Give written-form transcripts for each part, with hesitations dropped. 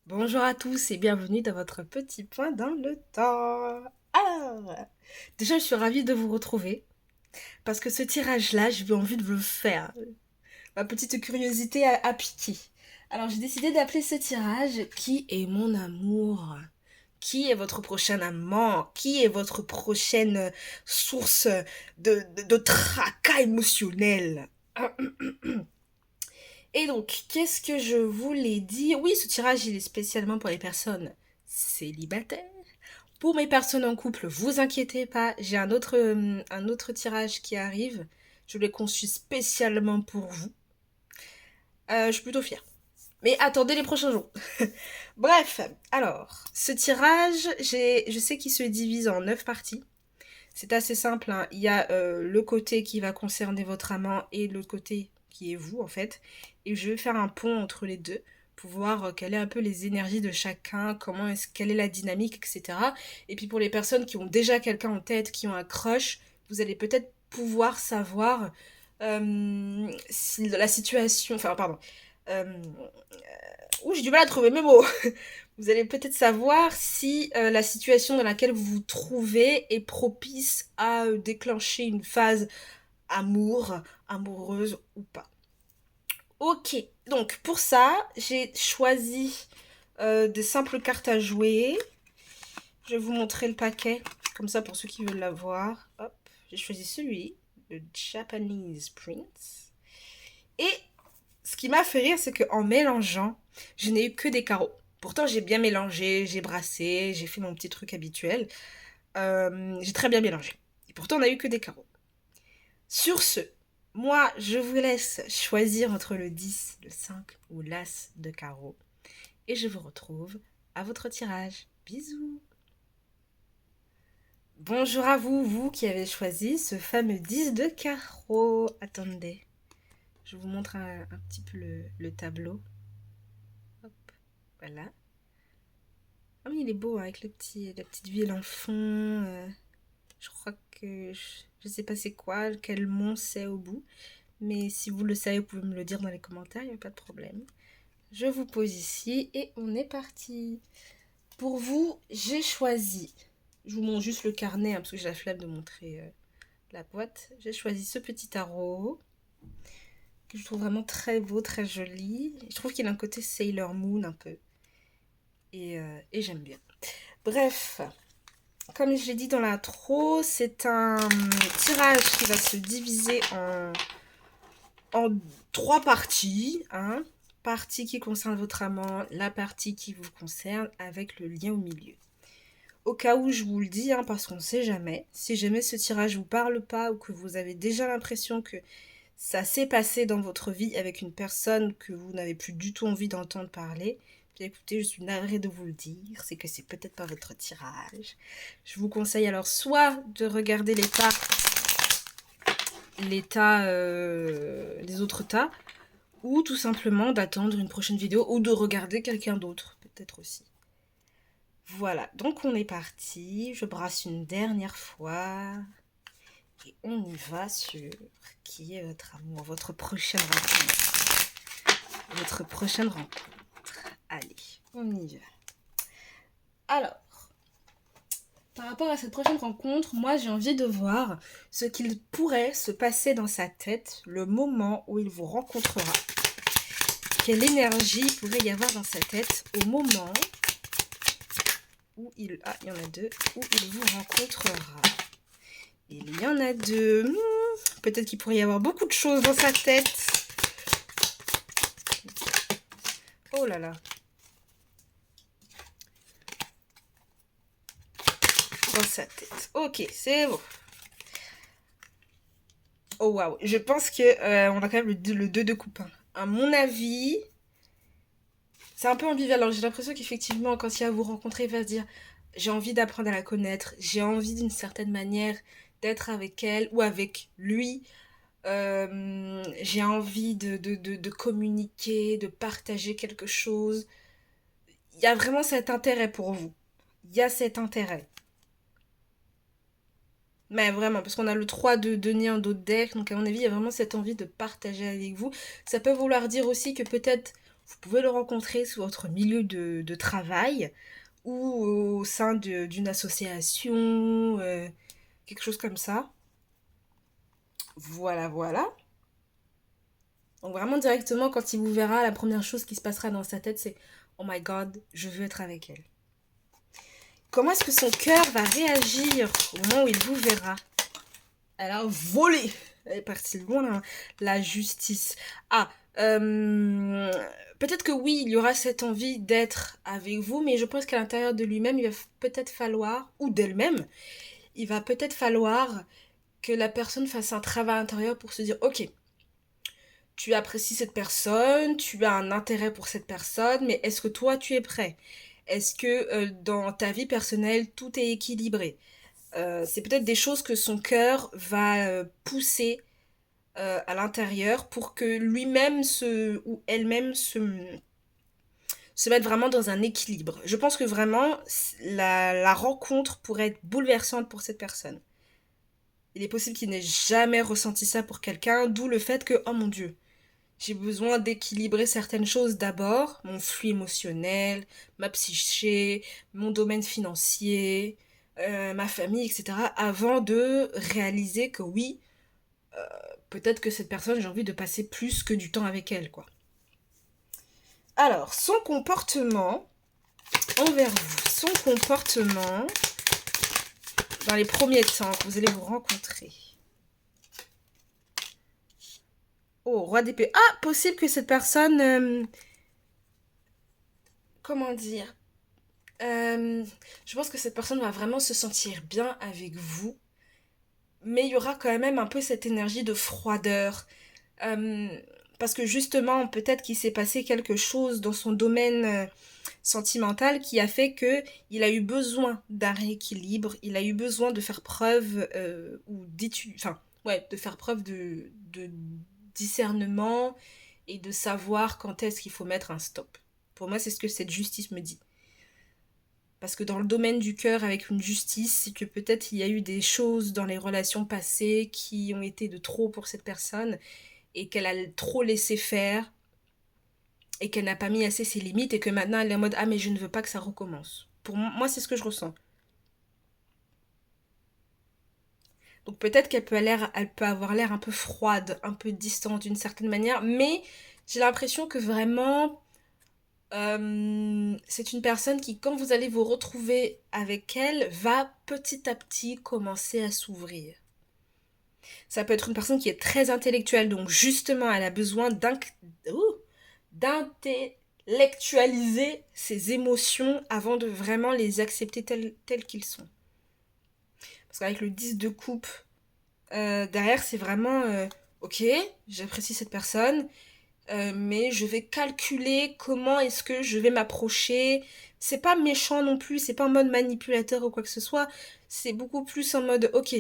Bonjour à tous et bienvenue dans votre petit point dans le temps. Alors, déjà je suis ravie de vous retrouver parce que ce tirage-là, j'ai envie de le faire. Ma petite curiosité a piqué. Alors j'ai décidé d'appeler ce tirage Qui est mon amour? Qui est votre prochain amant? Qui est votre prochaine source de tracas émotionnel? Et donc, qu'est-ce que je voulais dire? Oui, ce tirage, il est spécialement pour les personnes célibataires. Pour mes personnes en couple, vous inquiétez pas, j'ai un autre tirage qui arrive. Je l'ai conçu spécialement pour vous. Je suis plutôt fière. Mais attendez les prochains jours. Bref, alors, ce tirage, je sais qu'il se divise en 9 parties. C'est assez simple, hein. Il y a le côté qui va concerner votre amant et l'autre côté qui est vous, en fait. Et je vais faire un pont entre les deux pour voir quelles sont un peu les énergies de chacun, quelle est la dynamique, etc. Et puis pour les personnes qui ont déjà quelqu'un en tête, qui ont un crush, vous allez peut-être pouvoir savoir si la situation... Enfin, pardon. Euh, j'ai du mal à trouver mes mots. Vous allez peut-être savoir si la situation dans laquelle vous vous trouvez est propice à déclencher une phase amoureuse ou pas. Ok, donc pour ça, j'ai choisi des simples cartes à jouer. Je vais vous montrer le paquet, comme ça pour ceux qui veulent la voir. Hop, j'ai choisi celui, le Japanese Prince. Et ce qui m'a fait rire, c'est qu'en mélangeant, je n'ai eu que des carreaux. Pourtant, j'ai bien mélangé, j'ai brassé, j'ai fait mon petit truc habituel. J'ai très bien mélangé. Et pourtant, on n'a eu que des carreaux. Sur ce, moi, je vous laisse choisir entre le 10, le 5 ou l'as de carreaux. Et je vous retrouve à votre tirage. Bisous. Bonjour à vous, vous qui avez choisi ce fameux 10 de carreaux. Attendez, je vous montre un petit peu le tableau. Hop, voilà. Ah oui, il est beau hein, avec la petite ville en fond. Je crois que je sais pas c'est quoi, quel mont c'est au bout. Mais si vous le savez, vous pouvez me le dire dans les commentaires, il n'y a pas de problème. Je vous pose ici et on est parti. Pour vous, j'ai choisi. Je vous montre juste le carnet hein, parce que j'ai la flemme de montrer la boîte. J'ai choisi ce petit tarot que je trouve vraiment très beau, très joli. Je trouve qu'il a un côté Sailor Moon un peu. Et j'aime bien. Bref, comme je l'ai dit dans l'intro, c'est un tirage qui va se diviser en trois parties. Hein. Partie qui concerne votre amant, la partie qui vous concerne avec le lien au milieu. Au cas où je vous le dis, hein, parce qu'on ne sait jamais, si jamais ce tirage vous parle pas ou que vous avez déjà l'impression que ça s'est passé dans votre vie avec une personne que vous n'avez plus du tout envie d'entendre parler, bien écoutez, je suis navrée de vous le dire, c'est que c'est peut-être pas votre tirage. Je vous conseille alors soit de regarder les autres tas, ou tout simplement d'attendre une prochaine vidéo, ou de regarder quelqu'un d'autre, peut-être aussi. Voilà, donc on est parti, je brasse une dernière fois, et on y va sur qui est votre amour, votre prochaine rencontre. Votre prochaine rencontre. Allez, on y va. Alors, par rapport à cette prochaine rencontre, moi j'ai envie de voir ce qu'il pourrait se passer dans sa tête le moment où il vous rencontrera. Quelle énergie pourrait y avoir dans sa tête au moment où il... Ah, il y en a deux. Où il vous rencontrera. Il y en a deux. Peut-être qu'il pourrait y avoir beaucoup de choses dans sa tête. Oh là là. Dans sa tête. Ok, c'est bon. Oh waouh. Je pense que on a quand même le 2 de coupe. Hein. À mon avis, c'est un peu ambivalent. J'ai l'impression qu'effectivement, quand il va vous rencontrer, il va se dire j'ai envie d'apprendre à la connaître. J'ai envie d'une certaine manière d'être avec elle ou avec lui. J'ai envie de communiquer, de partager quelque chose. Il y a vraiment cet intérêt pour vous. Il y a cet intérêt. Mais vraiment, parce qu'on a le 3 de denier en d'autres deck, donc à mon avis, il y a vraiment cette envie de partager avec vous. Ça peut vouloir dire aussi que peut-être Vous pouvez le rencontrer sur votre milieu de travail ou au sein d'une association, quelque chose comme ça. Voilà, voilà. Donc vraiment directement, quand il vous verra, la première chose qui se passera dans sa tête, c'est Oh my God, je veux être avec elle. Comment est-ce que son cœur va réagir au moment où il vous verra? Elle a volé. Elle est partie loin, la justice. Ah, peut-être que oui, il y aura cette envie d'être avec vous, mais je pense qu'à l'intérieur de lui-même, il va peut-être falloir, ou d'elle-même, il va peut-être falloir que la personne fasse un travail intérieur pour se dire, ok, tu apprécies cette personne, tu as un intérêt pour cette personne, mais est-ce que toi, tu es prêt? Est-ce que dans ta vie personnelle, tout est équilibré? C'est peut-être des choses que son cœur va pousser à l'intérieur pour que lui-même ou elle-même se mette vraiment dans un équilibre. Je pense que vraiment la rencontre pourrait être bouleversante pour cette personne. Il est possible qu'il n'ait jamais ressenti ça pour quelqu'un, d'où le fait que, oh mon Dieu, j'ai besoin d'équilibrer certaines choses d'abord, mon flux émotionnel, ma psyché, mon domaine financier, ma famille, etc., avant de réaliser que oui, peut-être que cette personne, j'ai envie de passer plus que du temps avec elle, quoi. Alors, son comportement envers vous, son comportement dans les premiers temps que vous allez vous rencontrer. Oh, roi d'épée. Ah, possible que cette personne... comment dire je pense que cette personne va vraiment se sentir bien avec vous. Mais il y aura quand même un peu cette énergie de froideur. Euh, Parce que justement, peut-être qu'il s'est passé quelque chose dans son domaine sentimental qui a fait que il a eu besoin d'un rééquilibre, il a eu besoin de faire preuve ou d'étude, enfin, ouais, de faire preuve de discernement et de savoir quand est-ce qu'il faut mettre un stop. Pour moi, c'est ce que cette justice me dit. Parce que dans le domaine du cœur, avec une justice, c'est que peut-être il y a eu des choses dans les relations passées qui ont été de trop pour cette personne et qu'elle a trop laissé faire et qu'elle n'a pas mis assez ses limites et que maintenant elle est en mode ah mais je ne veux pas que ça recommence. Pour moi, c'est ce que je ressens. Donc peut-être elle peut avoir l'air un peu froide, un peu distante d'une certaine manière, mais j'ai l'impression que vraiment c'est une personne qui, quand vous allez vous retrouver avec elle, va petit à petit commencer à s'ouvrir. Ça peut être une personne qui est très intellectuelle, donc justement, elle a besoin d'intellectualiser ses émotions avant de vraiment les accepter telles qu'ils sont. Parce qu'avec le 10 de coupe, derrière, c'est vraiment, ok, j'apprécie cette personne, mais je vais calculer comment est-ce que je vais m'approcher. C'est pas méchant non plus, c'est pas en mode manipulateur ou quoi que ce soit. C'est beaucoup plus en mode, ok,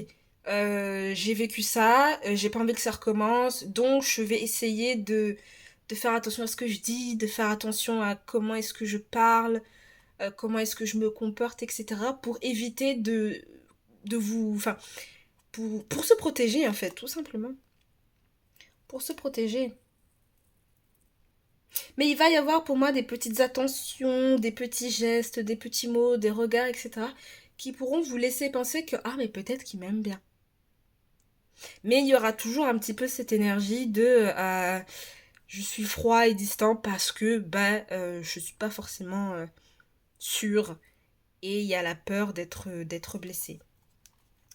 j'ai vécu ça, j'ai pas envie que ça recommence, donc je vais essayer de faire attention à ce que je dis, de faire attention à comment est-ce que je parle, comment est-ce que je me comporte, etc. pour éviter de vous... Enfin, pour se protéger en fait, tout simplement. Pour se protéger. Mais il va y avoir pour moi des petites attentions, des petits gestes, des petits mots, des regards, etc. qui pourront vous laisser penser que, ah, mais peut-être qu'il m'aime bien. Mais il y aura toujours un petit peu cette énergie de je suis froid et distant parce que je suis pas forcément sûre et il y a la peur d'être blessée.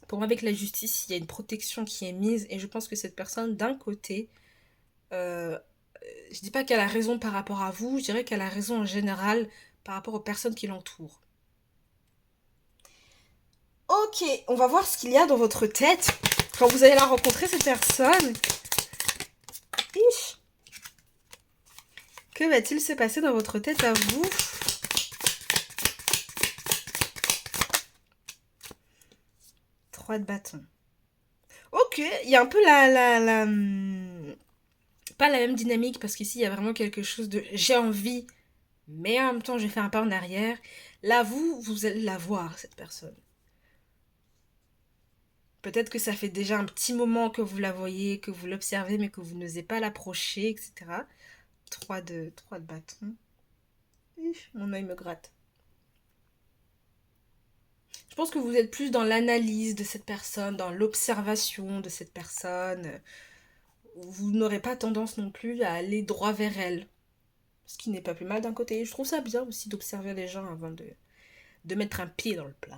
Pour moi, avec la justice, il y a une protection qui est mise et je pense que cette personne, d'un côté, euh, je dis pas qu'elle a raison par rapport à vous, je dirais qu'elle a raison en général par rapport aux personnes qui l'entourent. Ok, on va voir ce qu'il y a dans votre tête quand vous allez la rencontrer, cette personne. Ich. Que va-t-il se passer dans votre tête à vous? Trois de bâton. Ok, il y a un peu pas la même dynamique parce qu'ici il y a vraiment quelque chose de j'ai envie, mais en même temps je vais faire un pas en arrière. Là, vous allez la voir, cette personne. Peut-être que ça fait déjà un petit moment que vous la voyez, que vous l'observez, mais que vous n'osez pas l'approcher, etc. 3 de bâton. Mon œil me gratte. Je pense que vous êtes plus dans l'analyse de cette personne, dans l'observation de cette personne. Vous n'aurez pas tendance non plus à aller droit vers elle. Ce qui n'est pas plus mal d'un côté. Je trouve ça bien aussi d'observer les gens avant de mettre un pied dans le plat.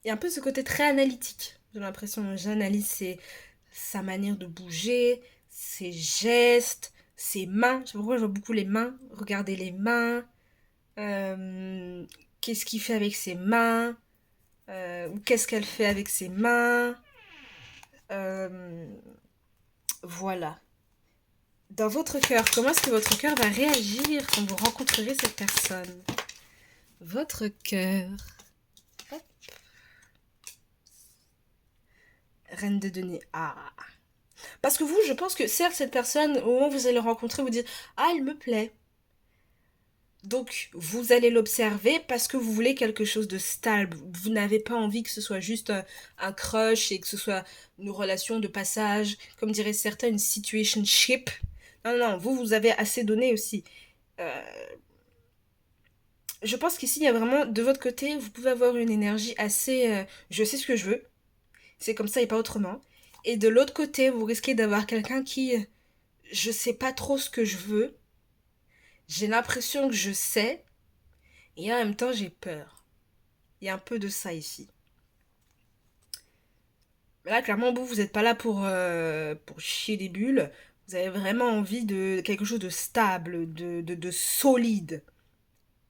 Il y a un peu ce côté très analytique. J'ai l'impression que j'analyse sa manière de bouger, ses gestes, ses mains. Je sais pas pourquoi je vois beaucoup les mains. Regardez les mains. Qu'est-ce qu'il fait avec ses mains, ou qu'est-ce qu'elle fait avec ses mains. Euh, voilà. Dans votre cœur, comment est-ce que votre cœur va réagir quand vous rencontrerez cette personne? Votre cœur. Hop. Reine de denier. Ah. Parce que vous, je pense que certes, cette personne, au moment où vous allez le rencontrer, vous dites ah, elle me plaît. Donc, vous allez l'observer parce que vous voulez quelque chose de stable. Vous n'avez pas envie que ce soit juste un crush et que ce soit une relation de passage, comme diraient certains, une situationship. Non, non, vous avez assez donné aussi. Euh, je pense qu'ici, il y a vraiment, de votre côté, vous pouvez avoir une énergie assez je sais ce que je veux, c'est comme ça et pas autrement. Et de l'autre côté, vous risquez d'avoir quelqu'un qui, je sais pas trop ce que je veux, j'ai l'impression que je sais, et en même temps, j'ai peur. Il y a un peu de ça ici. Mais là, clairement, vous n'êtes pas là pour chier des bulles. Vous avez vraiment envie de quelque chose de stable, de solide.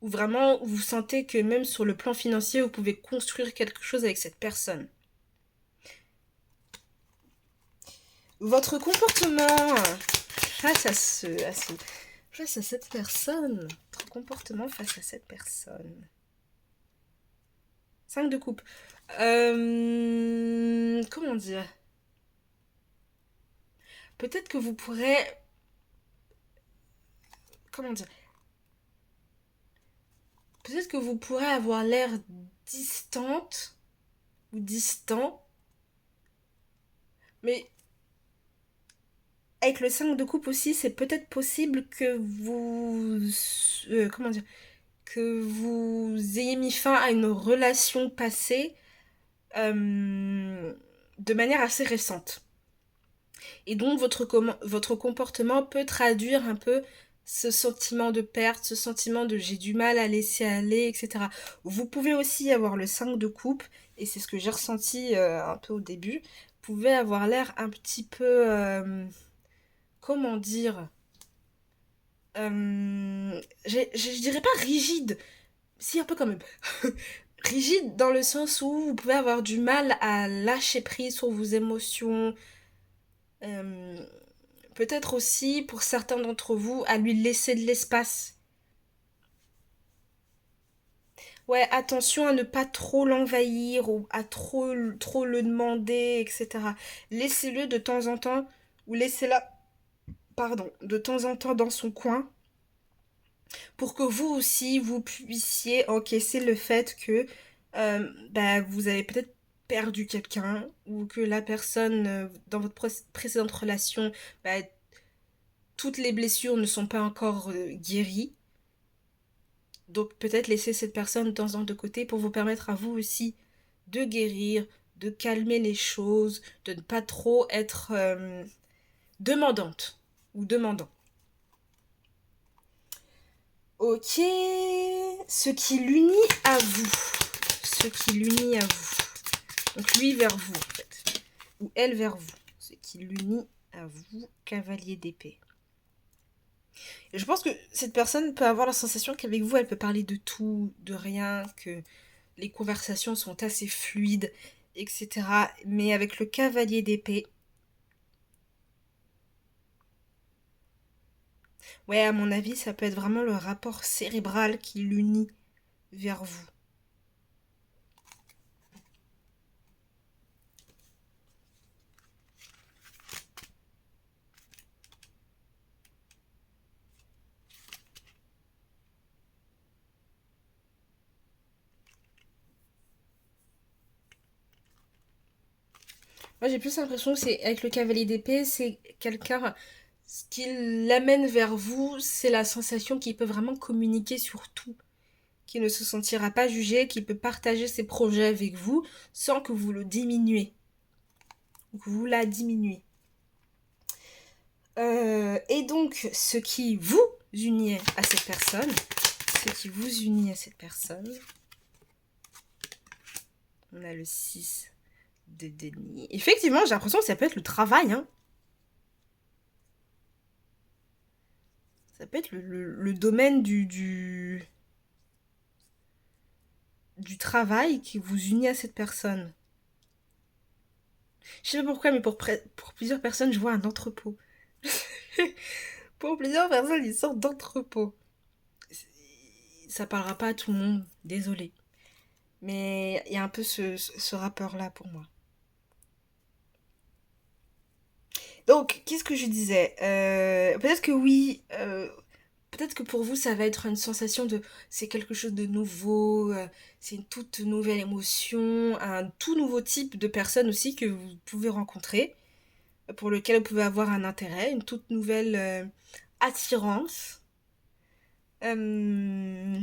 Ou vraiment, vous sentez que même sur le plan financier, vous pouvez construire quelque chose avec cette personne. Votre comportement face face à cette personne. Votre comportement face à cette personne. 5 de coupe. Comment dire? Peut-être que vous pourrez... Comment dire? Peut-être que vous pourrez avoir l'air distante ou distant, mais avec le 5 de coupe aussi, c'est peut-être possible que vous... comment dire? Que vous ayez mis fin à une relation passée de manière assez récente. Et donc votre comportement peut traduire un peu ce sentiment de perte, ce sentiment de j'ai du mal à laisser aller, etc. Vous pouvez aussi avoir le 5 de coupe, et c'est ce que j'ai ressenti un peu au début, vous pouvez avoir l'air un petit peu... comment dire je dirais pas rigide, si un peu quand même. Rigide dans le sens où vous pouvez avoir du mal à lâcher prise sur vos émotions, euh, peut-être aussi, pour certains d'entre vous, à lui laisser de l'espace. Ouais, attention à ne pas trop l'envahir ou à trop le demander, etc. Laissez-le de temps en temps, ou laissez-la, pardon, de temps en temps dans son coin, pour que vous aussi, vous puissiez encaisser le fait que bah, vous avez peut-être perdu quelqu'un, ou que la personne, dans votre précédente relation, bah, toutes les blessures ne sont pas encore guéries. Donc peut-être laisser cette personne de temps en temps de côté pour vous permettre à vous aussi de guérir, de calmer les choses, de ne pas trop être demandante ou demandant. Ok, ce qui l'unit à vous. Ce qui l'unit à vous. Donc lui vers vous en fait. Ou elle vers vous. Ce qui l'unit à vous, cavalier d'épée. Et je pense que cette personne peut avoir la sensation qu'avec vous, elle peut parler de tout, de rien, que les conversations sont assez fluides, etc. Mais avec le cavalier d'épée, ouais, à mon avis, ça peut être vraiment le rapport cérébral qui l'unit vers vous. Moi, j'ai plus l'impression que c'est avec le cavalier d'épée, c'est quelqu'un. Ce qui l'amène vers vous, c'est la sensation qu'il peut vraiment communiquer sur tout, qu'il ne se sentira pas jugé, qu'il peut partager ses projets avec vous sans que vous le diminuez ou que vous la diminuez. Et donc, ce qui vous unit à cette personne, ce qui vous unit à cette personne, on a le 6 de denier. Effectivement, j'ai l'impression que ça peut être le travail, hein. Ça peut être le domaine du travail qui vous unit à cette personne. Je sais pas pourquoi, mais pour plusieurs personnes, je vois un entrepôt. Pour plusieurs personnes, ils sortent d'entrepôt. Ça parlera pas à tout le monde, désolé. Mais il y a un peu ce rapport-là pour moi. Donc, qu'est-ce que je disais peut-être que oui, peut-être que pour vous, ça va être une sensation de... C'est quelque chose de nouveau, c'est une toute nouvelle émotion, un tout nouveau type de personne aussi que vous pouvez rencontrer, pour lequel vous pouvez avoir un intérêt, une toute nouvelle attirance. Euh,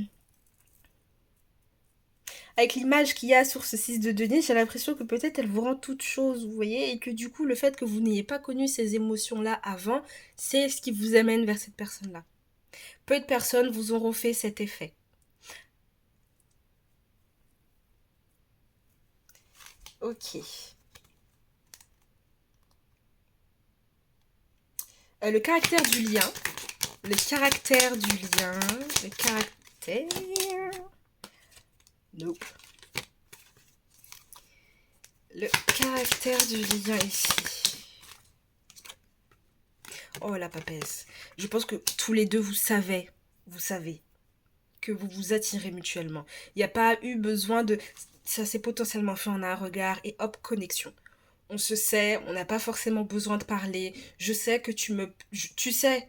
Avec l'image qu'il y a sur ce 6 de denier, j'ai l'impression que peut-être elle vous rend toute chose, vous voyez, et que du coup, le fait que vous n'ayez pas connu ces émotions-là avant, c'est ce qui vous amène vers cette personne-là. Peu de personnes vous auront fait cet effet. Ok. Le caractère du lien. Le caractère du lien. Le caractère. Nope. Le caractère du lien ici. Oh la papesse. Je pense que tous les deux vous savez que vous vous attirez mutuellement. Il n'y a pas eu besoin de... Ça s'est potentiellement fait en un regard et hop, connexion. On se sait, on n'a pas forcément besoin de parler. Je sais que tu sais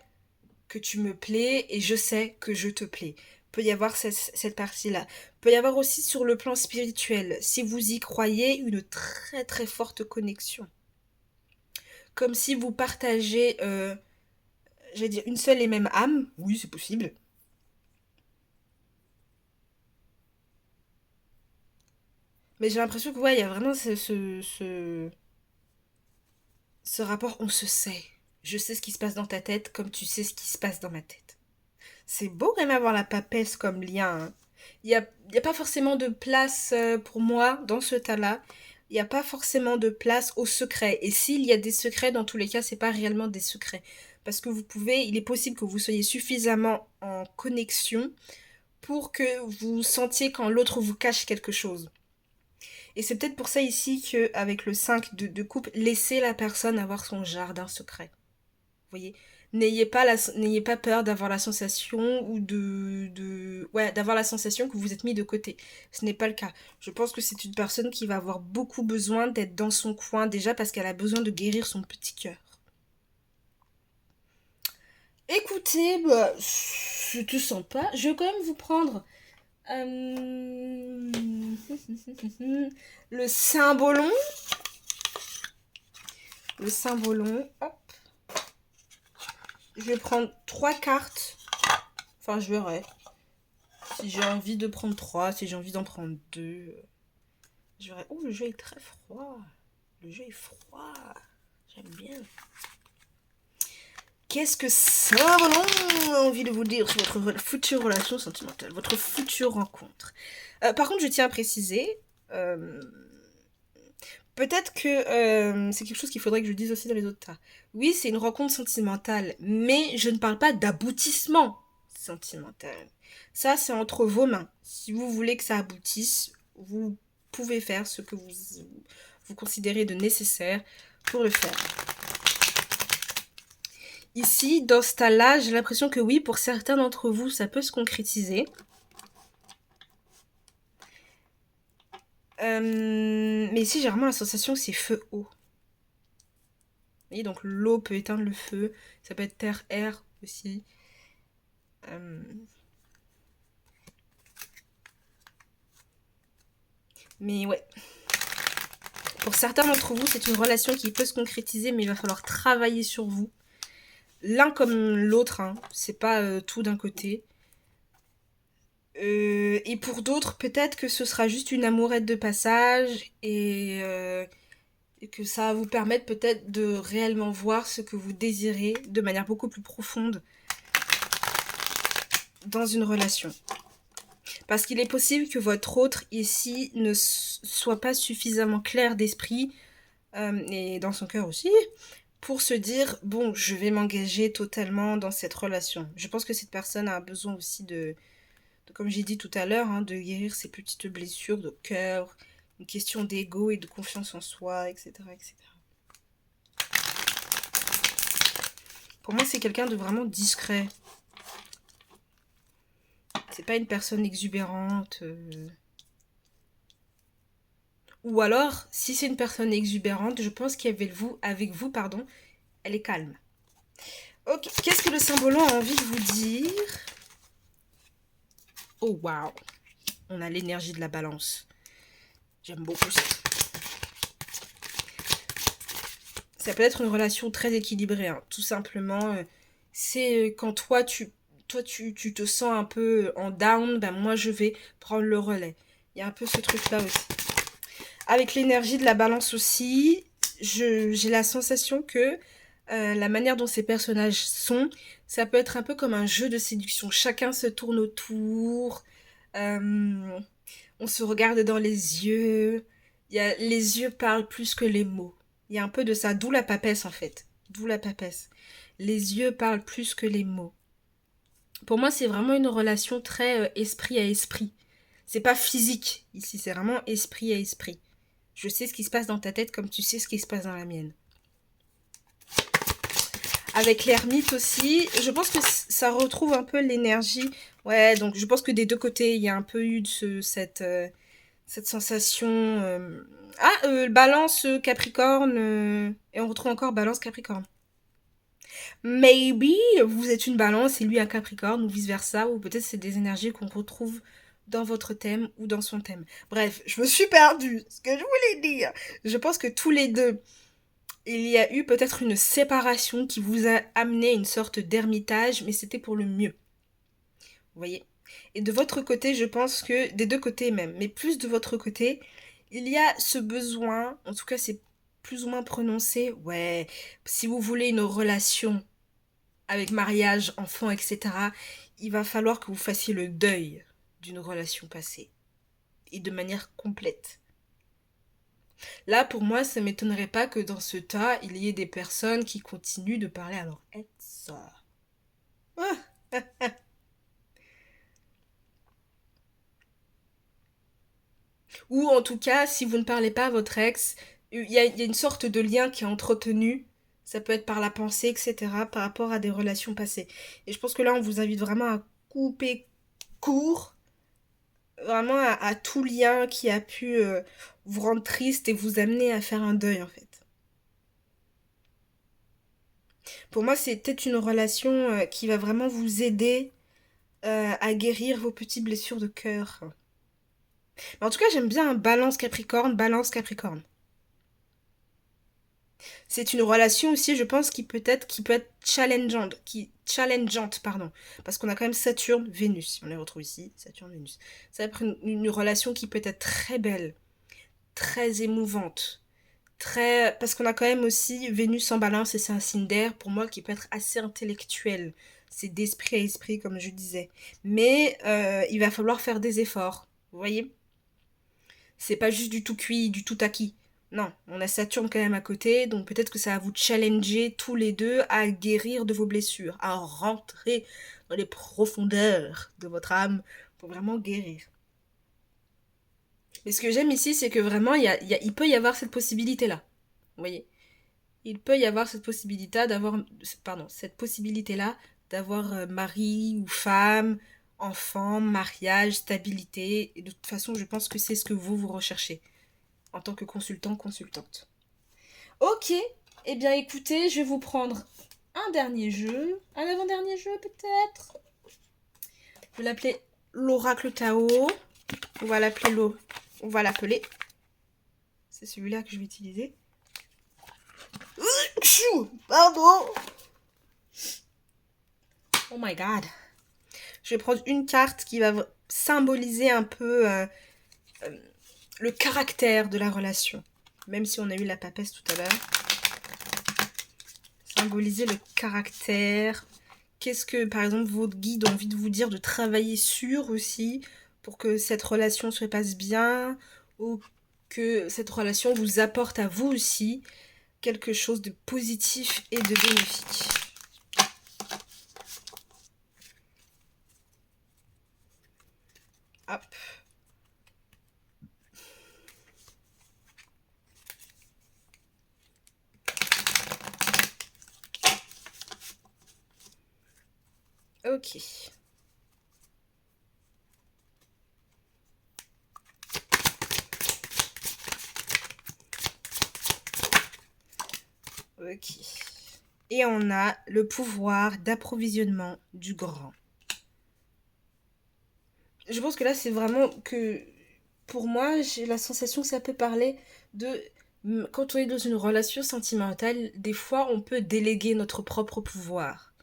que tu me plais et je sais que je te plais. Peut y avoir cette partie-là. Peut y avoir aussi sur le plan spirituel, si vous y croyez, une très très forte connexion. Comme si vous partagez, j'allais dire, une seule et même âme. Oui, c'est possible. Mais j'ai l'impression que ouais, il y a vraiment ce rapport, on se sait. Je sais ce qui se passe dans ta tête comme tu sais ce qui se passe dans ma tête. C'est beau quand même avoir la papesse comme lien, hein. Il y a pas forcément de place pour moi dans ce tas-là. Il n'y a pas forcément de place au secret. Et s'il y a des secrets, dans tous les cas, c'est pas réellement des secrets. Parce que il est possible que vous soyez suffisamment en connexion pour que vous sentiez quand l'autre vous cache quelque chose. Et c'est peut-être pour ça ici qu'avec le 5 de coupe, laissez la personne avoir son jardin secret. Vous voyez, n'ayez pas peur d'avoir la sensation ou ouais, d'avoir la sensation que vous êtes mis de côté. Ce n'est pas le cas. Je pense que c'est une personne qui va avoir beaucoup besoin d'être dans son coin déjà parce qu'elle a besoin de guérir son petit cœur. Écoutez, bah, c'est tout sympa. Je vais quand même vous prendre le symbolon. Le symbolon. Hop. Je vais prendre 3 cartes. Enfin, je verrai. Si j'ai envie de prendre 3, si j'ai envie d'en prendre 2. Je verrai. Oh, le jeu est très froid. Le jeu est froid. J'aime bien. Qu'est-ce que ça, j'ai envie de vous dire sur votre future relation sentimentale, votre future rencontre. Par contre, je tiens à préciser, peut-être que c'est quelque chose qu'il faudrait que je dise aussi dans les autres cas. Oui, c'est une rencontre sentimentale, mais je ne parle pas d'aboutissement sentimental. Ça, c'est entre vos mains. Si vous voulez que ça aboutisse, vous pouvez faire ce que vous considérez de nécessaire pour le faire. Ici, dans ce tas-là, j'ai l'impression que oui, pour certains d'entre vous, ça peut se concrétiser. Mais ici, j'ai vraiment la sensation que c'est feu-eau. Vous voyez, donc l'eau peut éteindre le feu. Ça peut être terre-air aussi. Mais ouais. pour certains d'entre vous, c'est une relation qui peut se concrétiser, mais il va falloir travailler sur vous. L'un comme l'autre, hein. C'est pas tout d'un côté. Et pour d'autres, peut-être que ce sera juste une amourette de passage et que ça va vous permettre peut-être de réellement voir ce que vous désirez de manière beaucoup plus profonde dans une relation. Parce qu'il est possible que votre autre ici ne soit pas suffisamment clair d'esprit, et dans son cœur aussi, pour se dire, bon, je vais m'engager totalement dans cette relation. Je pense que cette personne a besoin aussi comme j'ai dit tout à l'heure, hein, de guérir ses petites blessures de cœur, une question d'ego et de confiance en soi, etc., etc. Pour moi, c'est quelqu'un de vraiment discret. C'est pas une personne exubérante. Ou alors, si c'est une personne exubérante, je pense qu'avec vous, elle est calme. Ok, qu'est-ce que le symbole a envie de vous dire? Oh waouh, on a l'énergie de la balance. J'aime beaucoup ça. Ça peut être une relation très équilibrée, hein. Tout simplement. C'est quand toi tu te sens un peu en down, ben moi je vais prendre le relais. Il y a un peu ce truc-là aussi. Avec l'énergie de la balance aussi, j'ai la sensation que la manière dont ces personnages sont, ça peut être un peu comme un jeu de séduction. Chacun se tourne autour, on se regarde dans les yeux. Les yeux parlent plus que les mots. Il y a un peu de ça, d'où la papesse en fait. D'où la papesse. Les yeux parlent plus que les mots. Pour moi, c'est vraiment une relation très esprit à esprit. C'est pas physique ici, c'est vraiment esprit à esprit. Je sais ce qui se passe dans ta tête comme tu sais ce qui se passe dans la mienne. Avec l'ermite aussi, je pense que ça retrouve un peu l'énergie. Ouais, donc je pense que des deux côtés, il y a un peu eu cette sensation. Balance Capricorne. Et on retrouve encore Balance Capricorne. Maybe vous êtes une balance et lui un Capricorne ou vice versa, ou peut-être c'est des énergies qu'on retrouve dans votre thème ou dans son thème. Bref, je me suis perdue. Ce que je voulais dire, je pense que tous les deux, il y a eu peut-être une séparation qui vous a amené à une sorte d'ermitage, mais c'était pour le mieux. Vous voyez? Et de votre côté, je pense que, des deux côtés même, mais plus de votre côté, il y a ce besoin, en tout cas c'est plus ou moins prononcé, ouais, si vous voulez une relation avec mariage, enfant, etc., il va falloir que vous fassiez le deuil d'une relation passée. Et de manière complète. Là, pour moi, ça ne m'étonnerait pas que dans ce tas, il y ait des personnes qui continuent de parler à leur ex. Ou en tout cas, si vous ne parlez pas à votre ex, il y a une sorte de lien qui est entretenu. Ça peut être par la pensée, etc., par rapport à des relations passées. Et je pense que là, on vous invite vraiment à couper court, vraiment à tout lien qui a pu vous rendre triste et vous amener à faire un deuil, en fait. Pour moi, c'est peut-être une relation qui va vraiment vous aider à guérir vos petites blessures de cœur. Mais en tout cas, j'aime bien un balance Capricorne, balance Capricorne. C'est une relation aussi, je pense, qui peut être challengeante, pardon. Parce qu'on a quand même Saturne, Vénus. On les retrouve ici, Saturne, Vénus. Ça va être une relation qui peut être très belle, très émouvante, parce qu'on a quand même aussi Vénus en balance et c'est un signe d'air, pour moi, qui peut être assez intellectuel. C'est d'esprit à esprit, comme je disais. Mais il va falloir faire des efforts. Vous voyez? C'est pas juste du tout cuit, du tout acquis. Non, on a Saturne quand même à côté, donc peut-être que ça va vous challenger tous les deux à guérir de vos blessures, à rentrer dans les profondeurs de votre âme pour vraiment guérir. Mais ce que j'aime ici, c'est que vraiment, il peut y avoir cette possibilité-là. Vous voyez? Il peut y avoir cette possibilité d'avoir, cette possibilité-là d'avoir mari ou femme, enfant, mariage, stabilité. Et de toute façon, je pense que c'est ce que vous recherchez en tant que consultant, consultante. Ok, eh bien écoutez, je vais vous prendre un dernier jeu, un avant-dernier jeu peut-être. Je vais l'appeler l'oracle Tao. On va l'appeler C'est celui-là que je vais utiliser. Pardon. Oh my god. Je vais prendre une carte qui va symboliser un peu le caractère de la relation. Même si on a eu la papesse tout à l'heure. Symboliser le caractère. Qu'est-ce que, par exemple, votre guide a envie de vous dire de travailler sur aussi pour que cette relation se passe bien ou que cette relation vous apporte à vous aussi quelque chose de positif et de bénéfique. Hop. Ok. Ok. Et on a le pouvoir d'approvisionnement du grand. Je pense que là, c'est vraiment que, pour moi, j'ai la sensation que ça peut parler de, quand on est dans une relation sentimentale, des fois, on peut déléguer notre propre pouvoir.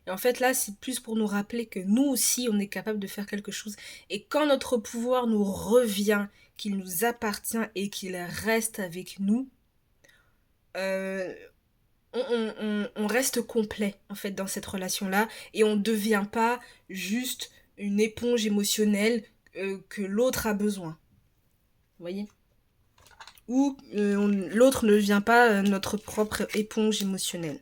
Et en fait, là, c'est plus pour nous rappeler que nous aussi, on est capable de faire quelque chose. Et quand notre pouvoir nous revient, qu'il nous appartient et qu'il reste avec nous, euh, on reste complet, en fait, dans cette relation-là. Et on ne devient pas juste une éponge émotionnelle que l'autre a besoin. Vous voyez? Ou l'autre ne devient pas notre propre éponge émotionnelle.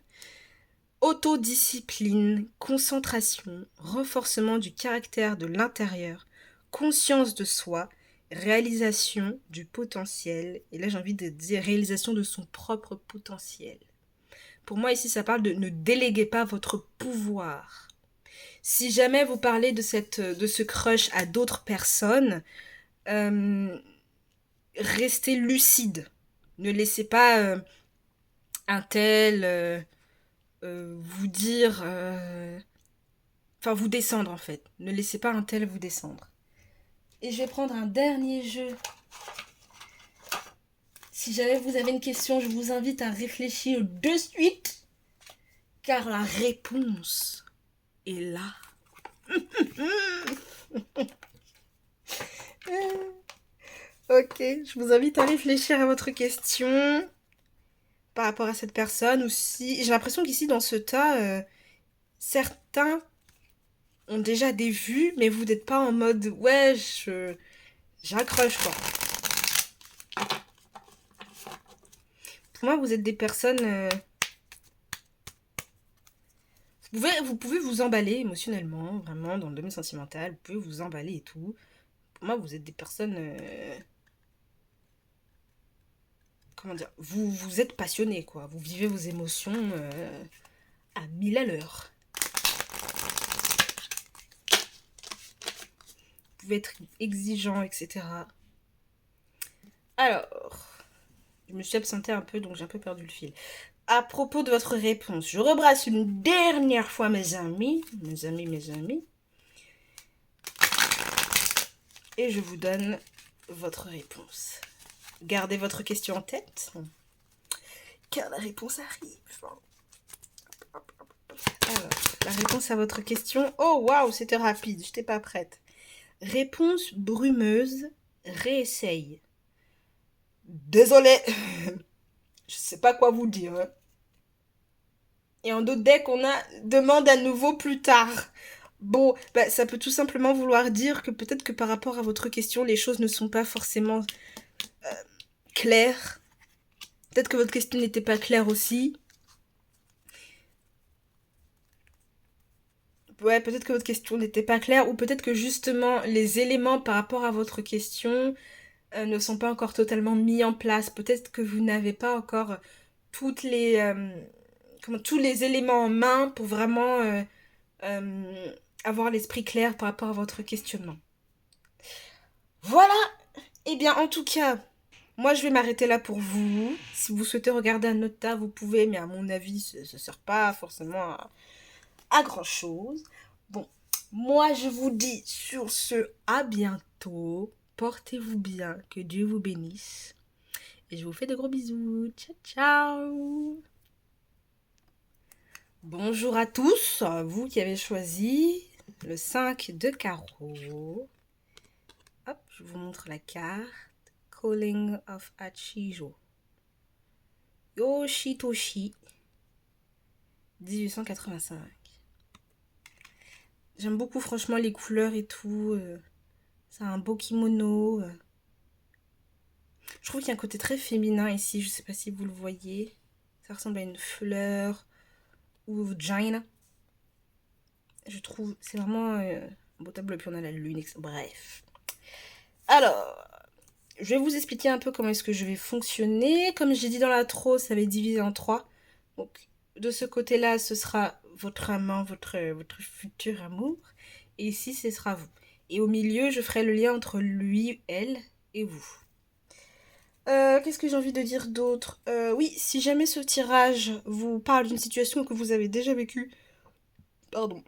Autodiscipline, concentration, renforcement du caractère de l'intérieur, conscience de soi, réalisation du potentiel. Et là, j'ai envie de dire réalisation de son propre potentiel. Pour moi, ici, ça parle de ne déléguez pas votre pouvoir. Si jamais vous parlez de ce crush à d'autres personnes, restez lucide. Ne laissez pas un tel vous dire... Enfin, vous descendre en fait. Ne laissez pas un tel vous descendre. Et je vais prendre un dernier jeu. Si jamais vous avez une question, je vous invite à réfléchir de suite. Car la réponse est là. Ok, je vous invite à réfléchir à votre question par rapport à cette personne. Ou si j'ai l'impression qu'ici dans ce tas, certains ont déjà des vues, mais vous n'êtes pas en mode ouais, j'accroche quoi. Pour moi, vous êtes des personnes. Vous pouvez vous emballer émotionnellement, vraiment, dans le domaine sentimental. Vous pouvez vous emballer et tout. Pour moi, vous êtes des personnes. Comment dire? Vous êtes passionnés, quoi. Vous vivez vos émotions à 1000 à l'heure. Vous pouvez être exigeant, etc. Alors, je me suis absentée un peu, donc j'ai un peu perdu le fil. À propos de votre réponse, je rebrasse une dernière fois, mes amis. Et je vous donne votre réponse. Gardez votre question en tête, car la réponse arrive. Alors, la réponse à votre question... Oh, waouh, c'était rapide, je n'étais pas prête. Réponse brumeuse, réessaye. Désolé, je sais pas quoi vous dire. Et en d'autres decks, on a demande à nouveau plus tard. Bon, bah, ça peut tout simplement vouloir dire que peut-être que par rapport à votre question, les choses ne sont pas forcément claires. Peut-être que votre question n'était pas claire aussi. Ouais, peut-être que votre question n'était pas claire, ou peut-être que justement les éléments par rapport à votre question ne sont pas encore totalement mis en place. Peut-être que vous n'avez pas encore toutes les, tous les éléments en main pour vraiment avoir l'esprit clair par rapport à votre questionnement. Voilà. Eh bien, en tout cas, moi, je vais m'arrêter là pour vous. Si vous souhaitez regarder un autre tas, vous pouvez, mais à mon avis, ça ne sert pas forcément à grand-chose. Bon, moi, je vous dis sur ce, à bientôt. Portez-vous bien, que Dieu vous bénisse. et je vous fais de gros bisous. Ciao, ciao. Bonjour à tous, vous qui avez choisi le 5 de carreau. Hop, je vous montre la carte. Calling of Achijo. Yoshitoshi, 1885. J'aime beaucoup franchement les couleurs et tout. C'est un beau kimono. Je trouve qu'il y a un côté très féminin ici. Je sais pas si vous le voyez. Ça ressemble à une fleur ou vagina. Je trouve c'est vraiment un beau tableau. Et puis on a la lune. Bref. Alors, je vais vous expliquer un peu comment est-ce que je vais fonctionner. Comme j'ai dit dans l'intro, ça va être divisé en 3. Donc, de ce côté-là, ce sera votre amant, votre futur amour. Et ici, ce sera vous. Et au milieu, je ferai le lien entre lui, elle et vous. Qu'est-ce que j'ai envie de dire d'autre? Oui, si jamais ce tirage vous parle d'une situation que vous avez déjà vécue, pardon,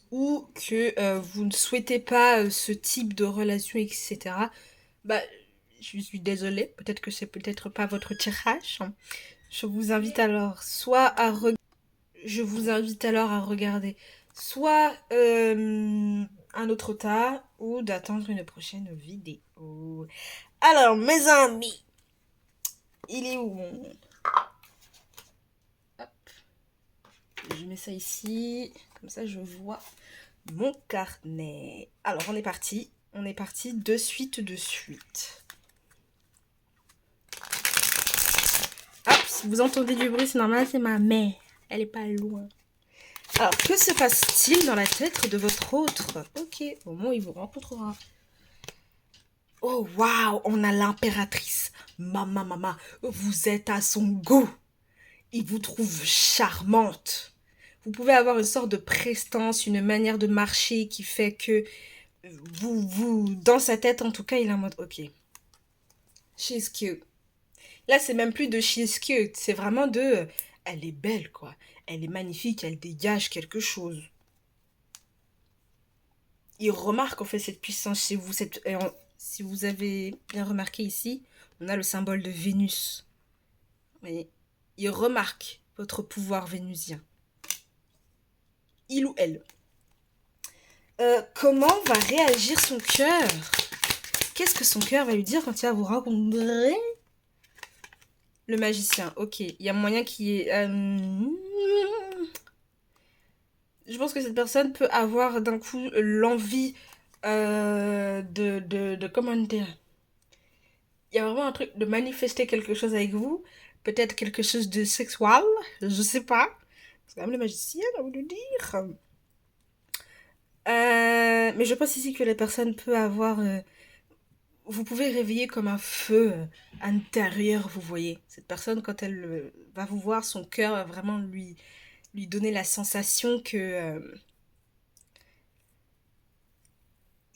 ou que vous ne souhaitez pas ce type de relation, etc., bah, je suis désolée, peut-être que c'est peut-être pas votre tirage. Je vous invite alors je vous invite alors à regarder soit un autre tas ou d'attendre une prochaine vidéo. Alors, mes amis, il est où mon... Hop. Je mets ça ici, comme ça je vois mon carnet. Alors, on est parti. On est parti de suite. Hop, si vous entendez du bruit, c'est normal, c'est ma mère. Elle est pas loin. Alors, que se passe-t-il dans la tête de votre autre? Ok, au moment où il vous rencontrera. Oh, waouh, on a l'impératrice. Maman, vous êtes à son goût. Il vous trouve charmante. Vous pouvez avoir une sorte de prestance, une manière de marcher qui fait que dans sa tête, en tout cas, il est en mode, ok, she's cute. Là, c'est même plus de she's cute, c'est vraiment de, elle est belle, quoi. Elle est magnifique, elle dégage quelque chose. Il remarque, en fait, cette puissance chez vous. Si vous avez bien remarqué ici, on a le symbole de Vénus. Vous voyez, il remarque votre pouvoir vénusien. Il ou elle. Comment va réagir son cœur? Qu'est-ce que son cœur va lui dire quand il va vous rencontrer? Le magicien, ok. Il y a moyen qu'il y ait... Je pense que cette personne peut avoir d'un coup l'envie comment dire? Il y a vraiment un truc de manifester quelque chose avec vous. Peut-être quelque chose de sexuel. Je sais pas. C'est quand même le magicien, à vous de dire. Mais je pense ici que la personne peut avoir... vous pouvez réveiller comme un feu intérieur, vous voyez. Cette personne, quand elle va vous voir, son cœur va vraiment lui donner la sensation que...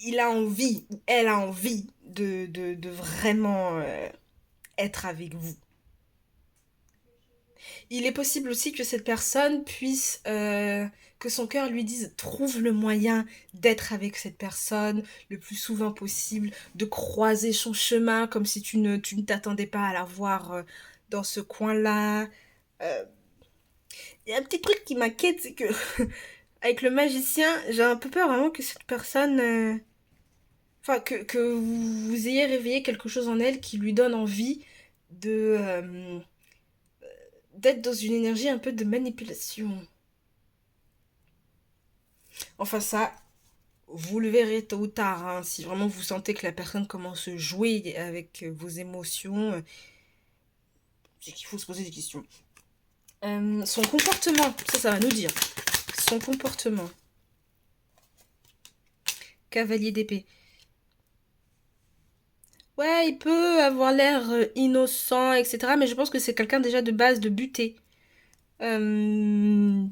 il a envie, ou elle a envie de vraiment être avec vous. Il est possible aussi que cette personne puisse, que son cœur lui dise, trouve le moyen d'être avec cette personne le plus souvent possible, de croiser son chemin comme si tu ne t'attendais pas à la voir dans ce coin-là. Il y a un petit truc qui m'inquiète, c'est que avec le magicien, j'ai un peu peur vraiment que cette personne... Enfin, que vous ayez réveillé quelque chose en elle qui lui donne envie d'être dans une énergie un peu de manipulation. Enfin ça, vous le verrez tôt ou tard, hein, si vraiment vous sentez que la personne commence à jouer avec vos émotions, c'est qu'il faut se poser des questions. Son comportement, ça va nous dire. Son comportement. Cavalier d'épée. Ouais, il peut avoir l'air innocent, etc. Mais je pense que c'est quelqu'un déjà de base de buté. De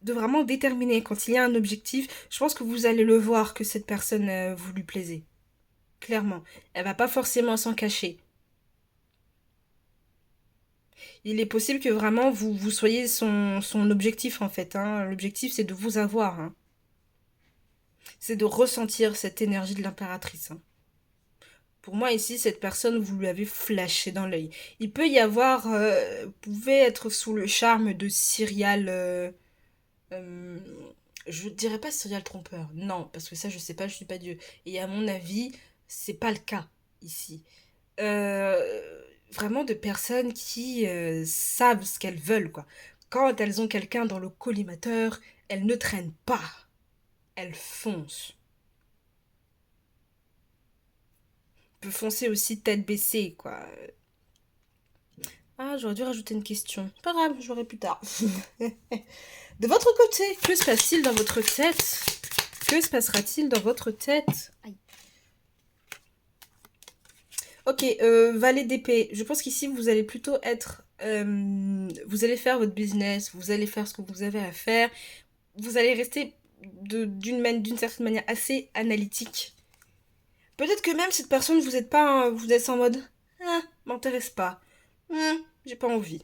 vraiment déterminer quand il y a un objectif. Je pense que vous allez le voir que cette personne vous lui plaisez. Clairement. Elle va pas forcément s'en cacher. Il est possible que vraiment vous soyez son objectif en fait. Hein. L'objectif c'est de vous avoir. Hein. C'est de ressentir cette énergie de l'impératrice. Hein. Pour moi, ici, cette personne, vous lui avez flashé dans l'œil. Il peut y avoir... vous pouvez être sous le charme de serial... euh, je dirais pas serial trompeur. Non, parce que ça, je sais pas, je suis pas Dieu. Et à mon avis, c'est pas le cas ici. Vraiment de personnes qui savent ce qu'elles veulent, quoi. Quand elles ont quelqu'un dans le collimateur, elles ne traînent pas. Elles foncent. Peut foncer aussi tête baissée, quoi. Ah, j'aurais dû rajouter une question. Pas grave, je l'aurai plus tard. De votre côté, que se passe-t-il dans votre tête? Que se passera-t-il dans votre tête? Aïe. Ok, valet d'épée. Je pense qu'ici, vous allez plutôt être... vous allez faire votre business, vous allez faire ce que vous avez à faire. Vous allez rester d'une certaine manière assez analytique. Peut-être que même cette personne, vous êtes pas, vous êtes en mode, ah, m'intéresse pas, j'ai pas envie.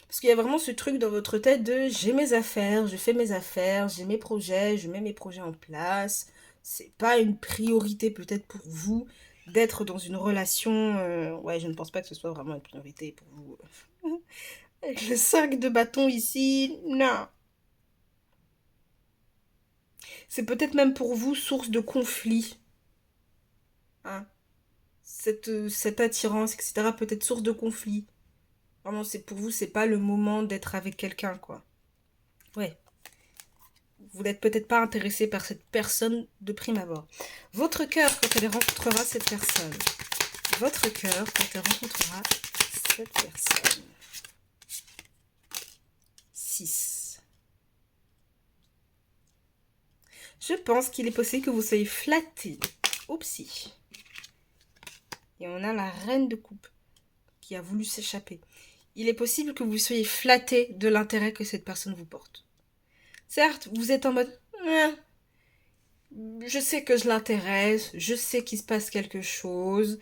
Parce qu'il y a vraiment ce truc dans votre tête de j'ai mes affaires, je fais mes affaires, j'ai mes projets, je mets mes projets en place. C'est pas une priorité peut-être pour vous d'être dans une relation. Ouais, je ne pense pas que ce soit vraiment une priorité pour vous. Avec le 5 de bâton ici, non. C'est peut-être même pour vous source de conflit. Hein. Cette attirance, etc., peut être source de conflit. Vraiment, c'est pour vous, c'est pas le moment d'être avec quelqu'un, quoi. Ouais. Vous n'êtes peut-être pas intéressé par cette personne de prime abord. Votre cœur, quand elle rencontrera cette personne. Votre cœur, quand elle rencontrera cette personne. 6. Je pense qu'il est possible que vous soyez flatté. Oupsie. Et on a la reine de coupe qui a voulu s'échapper. Il est possible que vous soyez flatté de l'intérêt que cette personne vous porte. Certes, vous êtes en mode je sais que je l'intéresse, je sais qu'il se passe quelque chose.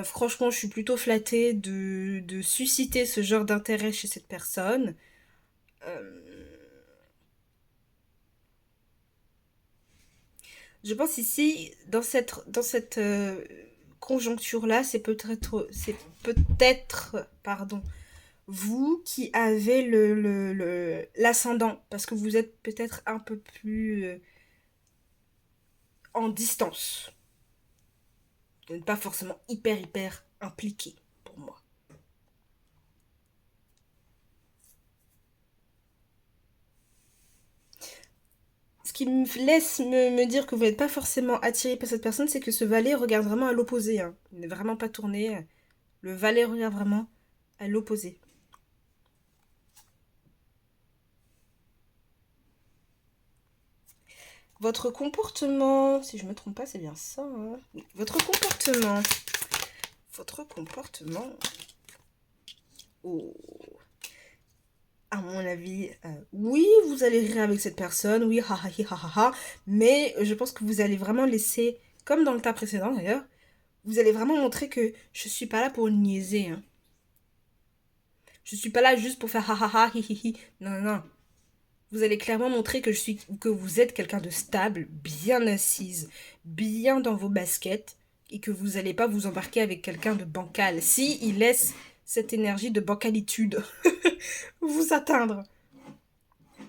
Franchement, je suis plutôt flattée de susciter ce genre d'intérêt chez cette personne. Je pense ici, dans cette conjoncture-là, c'est peut-être, pardon, vous qui avez l'ascendant, parce que vous êtes peut-être un peu plus en distance. Vous n'êtes pas forcément hyper impliqué pour moi. Ce qui me laisse me dire que vous n'êtes pas forcément attiré par cette personne, c'est que ce valet regarde vraiment à l'opposé. Hein. Il n'est vraiment pas tourné. Le valet regarde vraiment à l'opposé. Votre comportement, si je ne me trompe pas, c'est bien ça. Hein. Oui. Votre comportement. Oh. À mon avis, oui, vous allez rire avec cette personne, oui, ha ha ha ha ha, mais je pense que vous allez vraiment laisser, comme dans le tas précédent d'ailleurs, vous allez vraiment montrer que je suis pas là pour niaiser. Hein. Je suis pas là juste pour faire ha ha ha hi hi hi. Non, non, non. Vous allez clairement montrer que vous êtes quelqu'un de stable, bien assise, bien dans vos baskets, et que vous n'allez pas vous embarquer avec quelqu'un de bancal. Si il laisse cette énergie de bancalitude vous atteindre.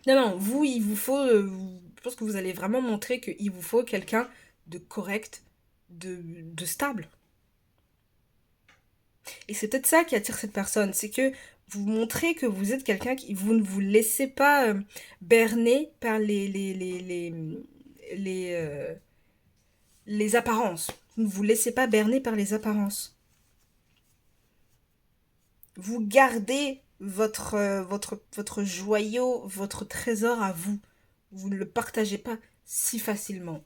Non, non, vous, il vous faut. Je pense que vous allez vraiment montrer qu'il vous faut quelqu'un de correct, de stable. Et c'est peut-être ça qui attire cette personne, c'est que vous montrez que vous êtes quelqu'un qui vous ne vous laissez pas berner par les apparences. Vous ne vous laissez pas berner par les apparences. Vous gardez votre joyau, votre trésor à vous. Vous ne le partagez pas si facilement.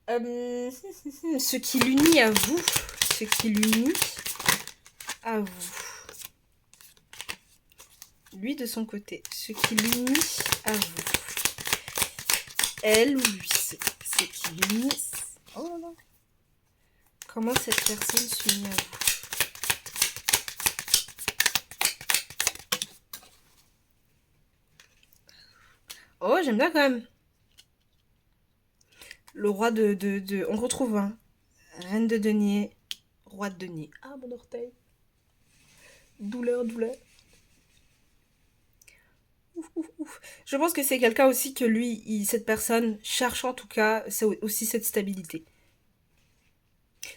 Ce qui l'unit à vous, ce qui l'unit à vous. Lui de son côté, ce qui l'unit à vous. Elle ou lui, ce qui l'unit. Oh là là. Comment cette personne s'unit à vous? Oh, j'aime bien quand même. Le roi On retrouve un. Reine de denier, roi de denier. Ah, mon orteil. Douleur, douleur. Ouf, ouf, ouf. Je pense que c'est quelqu'un aussi que lui, cette personne cherche en tout cas, c'est aussi cette stabilité.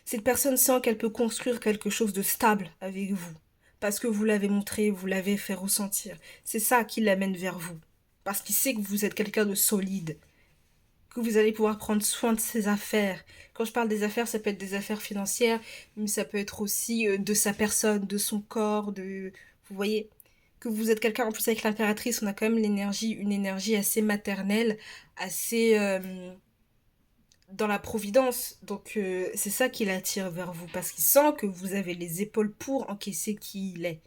Cette personne sent qu'elle peut construire quelque chose de stable avec vous. Parce que vous l'avez montré, vous l'avez fait ressentir. C'est ça qui l'amène vers vous. Parce qu'il sait que vous êtes quelqu'un de solide. Que vous allez pouvoir prendre soin de ses affaires. Quand je parle des affaires, ça peut être des affaires financières, mais ça peut être aussi de sa personne, de son corps, de... Vous voyez que vous êtes quelqu'un, en plus avec l'impératrice, on a quand même l'énergie, une énergie assez maternelle, assez dans la providence. Donc c'est ça qui l'attire vers vous, parce qu'il sent que vous avez les épaules pour encaisser qui il est.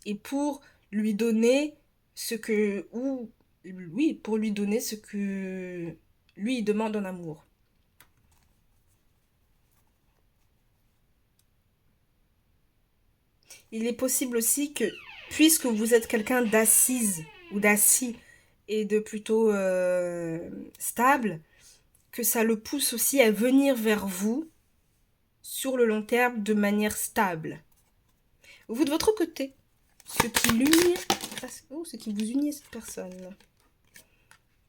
Et pour lui donner ce que... Ou, oui, pour lui donner ce que lui, il demande en amour. Il est possible aussi que, puisque vous êtes quelqu'un d'assise ou d'assis et de plutôt stable, que ça le pousse aussi à venir vers vous sur le long terme de manière stable. Vous de votre côté, ce qui l'unit, ce qui vous unit à cette personne.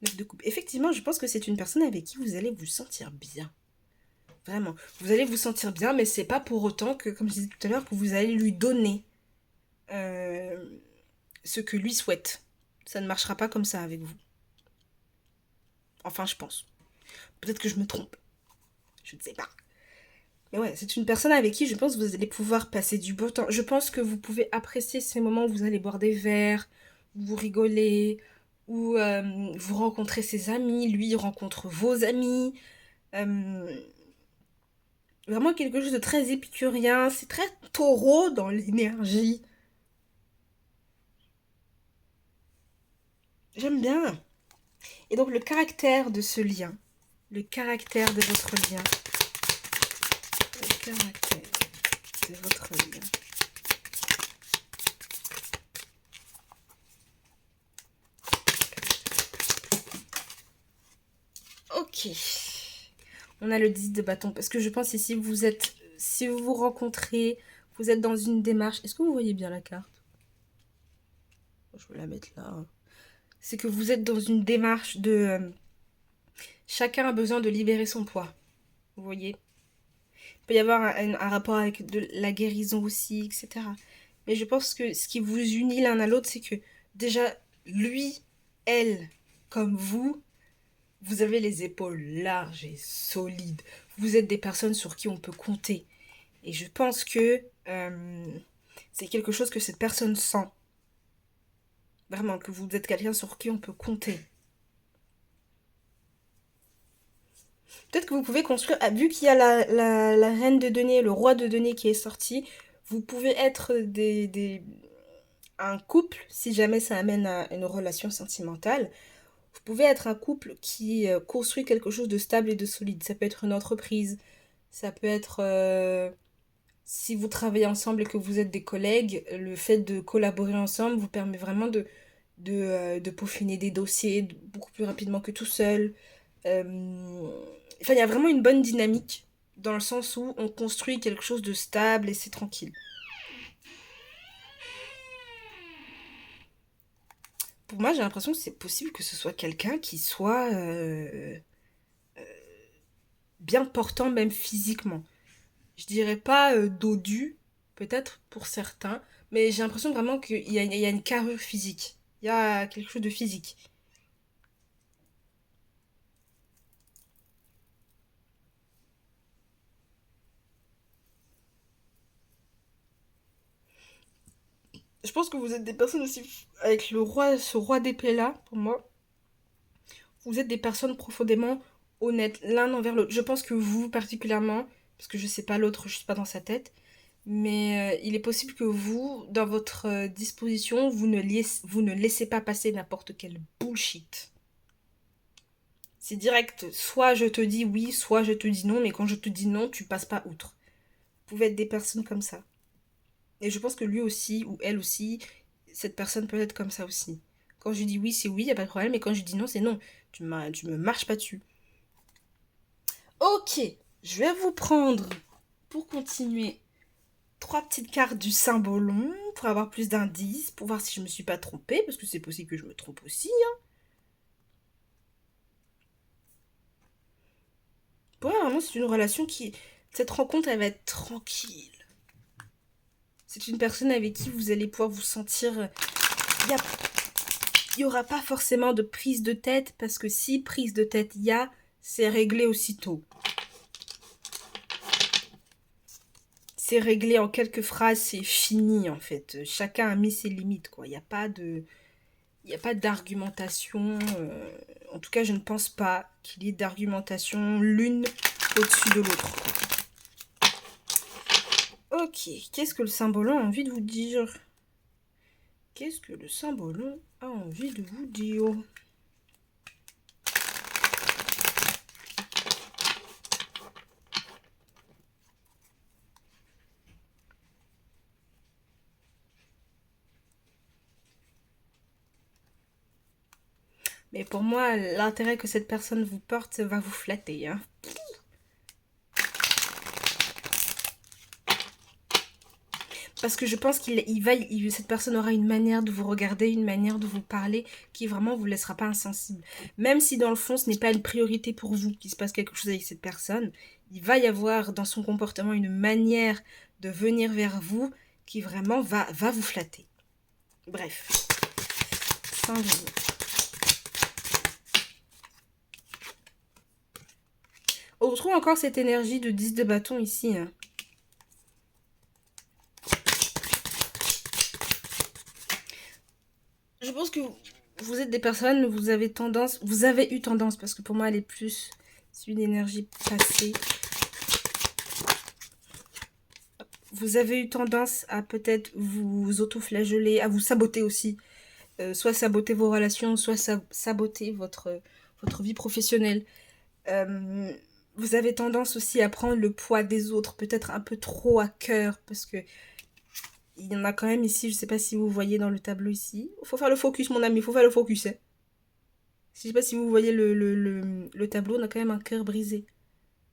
Neuf de coupe. Effectivement, je pense que c'est une personne avec qui vous allez vous sentir bien. Vraiment. Vous allez vous sentir bien, mais c'est pas pour autant que, comme je disais tout à l'heure, que vous allez lui donner euh, ce que lui souhaite. Ça ne marchera pas comme ça avec vous. Enfin, je pense. Peut-être que je me trompe. Je ne sais pas. Mais ouais, c'est une personne avec qui je pense que vous allez pouvoir passer du beau temps. Je pense que vous pouvez apprécier ces moments où vous allez boire des verres, où vous rigolez, où vous rencontrez ses amis, lui il rencontre vos amis. Euh, Vraiment quelque chose de très épicurien. C'est très taureau dans l'énergie. J'aime bien. Et donc le caractère de ce lien, le caractère de votre lien, le caractère de votre lien. Ok. On a le 10 de bâton. Parce que je pense ici, si vous vous rencontrez, vous êtes dans une démarche. Est-ce que vous voyez bien la carte? Je vais la mettre là. C'est que vous êtes dans une démarche de... chacun a besoin de libérer son poids. Vous voyez? Il peut y avoir un rapport avec de la guérison aussi, etc. Mais je pense que ce qui vous unit l'un à l'autre, c'est que déjà, lui, elle, comme vous avez les épaules larges et solides. Vous êtes des personnes sur qui on peut compter. Et je pense que c'est quelque chose que cette personne sent. Vraiment, que vous êtes quelqu'un sur qui on peut compter. Peut-être que vous pouvez construire, vu qu'il y a la reine de denier, le roi de denier qui est sorti, vous pouvez être un couple, si jamais ça amène à une relation sentimentale. Vous pouvez être un couple qui construit quelque chose de stable et de solide. Ça peut être une entreprise, ça peut être si vous travaillez ensemble et que vous êtes des collègues, le fait de collaborer ensemble vous permet vraiment de peaufiner des dossiers beaucoup plus rapidement que tout seul. Enfin, il y a vraiment une bonne dynamique dans le sens où on construit quelque chose de stable et c'est tranquille. Pour moi, j'ai l'impression que c'est possible que ce soit quelqu'un qui soit bien portant même physiquement. Je dirais pas dodu, peut-être pour certains, mais j'ai l'impression vraiment qu'il y a une carrure physique. Il y a quelque chose de physique. Je pense que vous êtes des personnes aussi, avec le roi, ce roi d'épée là, pour moi, vous êtes des personnes profondément honnêtes l'un envers l'autre. Je pense que vous particulièrement, parce que je sais pas l'autre, je suis pas dans sa tête, mais il est possible que vous, dans votre disposition, vous ne laissez pas passer n'importe quel bullshit. C'est direct, soit je te dis oui, soit je te dis non, mais quand je te dis non, tu passes pas outre. Vous pouvez être des personnes comme ça. Et je pense que lui aussi, ou elle aussi, cette personne peut être comme ça aussi. Quand je dis oui, c'est oui, il n'y a pas de problème. Et quand je dis non, c'est non. Tu me marches pas dessus. Ok, je vais vous prendre, pour continuer, 3 petites cartes du symbolon pour avoir plus d'indices, pour voir si je me suis pas trompée, parce que c'est possible que je me trompe aussi, hein. Pour moi, vraiment, c'est une relation qui... Cette rencontre, elle va être tranquille. C'est une personne avec qui vous allez pouvoir vous sentir... Il n'y aura pas forcément de prise de tête, parce que si prise de tête il y a, c'est réglé aussitôt. C'est réglé en quelques phrases, c'est fini en fait. Chacun a mis ses limites, quoi. Il n'y a pas de... Il n'y a pas d'argumentation. En tout cas, je ne pense pas qu'il y ait d'argumentation l'une au-dessus de l'autre. Ok, qu'est-ce que le symbolon a envie de vous dire? Qu'est-ce que le symbolon a envie de vous dire? Mais pour moi, l'intérêt que cette personne vous porte va vous flatter, hein. Parce que je pense cette personne aura une manière de vous regarder, une manière de vous parler qui vraiment vous laissera pas insensible. Même si dans le fond, ce n'est pas une priorité pour vous qu'il se passe quelque chose avec cette personne, il va y avoir dans son comportement une manière de venir vers vous qui vraiment va vous flatter. Bref. Symbole. On retrouve encore cette énergie de 10 de bâton ici, hein. Je pense que vous êtes des personnes, vous avez eu tendance, parce que pour moi elle est plus une énergie passée. Vous avez eu tendance à peut-être vous auto-flageller, à vous saboter aussi. Soit saboter vos relations, soit saboter votre vie professionnelle. Vous avez tendance aussi à prendre le poids des autres, peut-être un peu trop à cœur, parce que il y en a quand même ici, je sais pas si vous voyez dans le tableau ici. Il faut faire le focus, mon ami, il faut faire le focus, hein. Je sais pas si vous voyez le tableau, on a quand même un cœur brisé.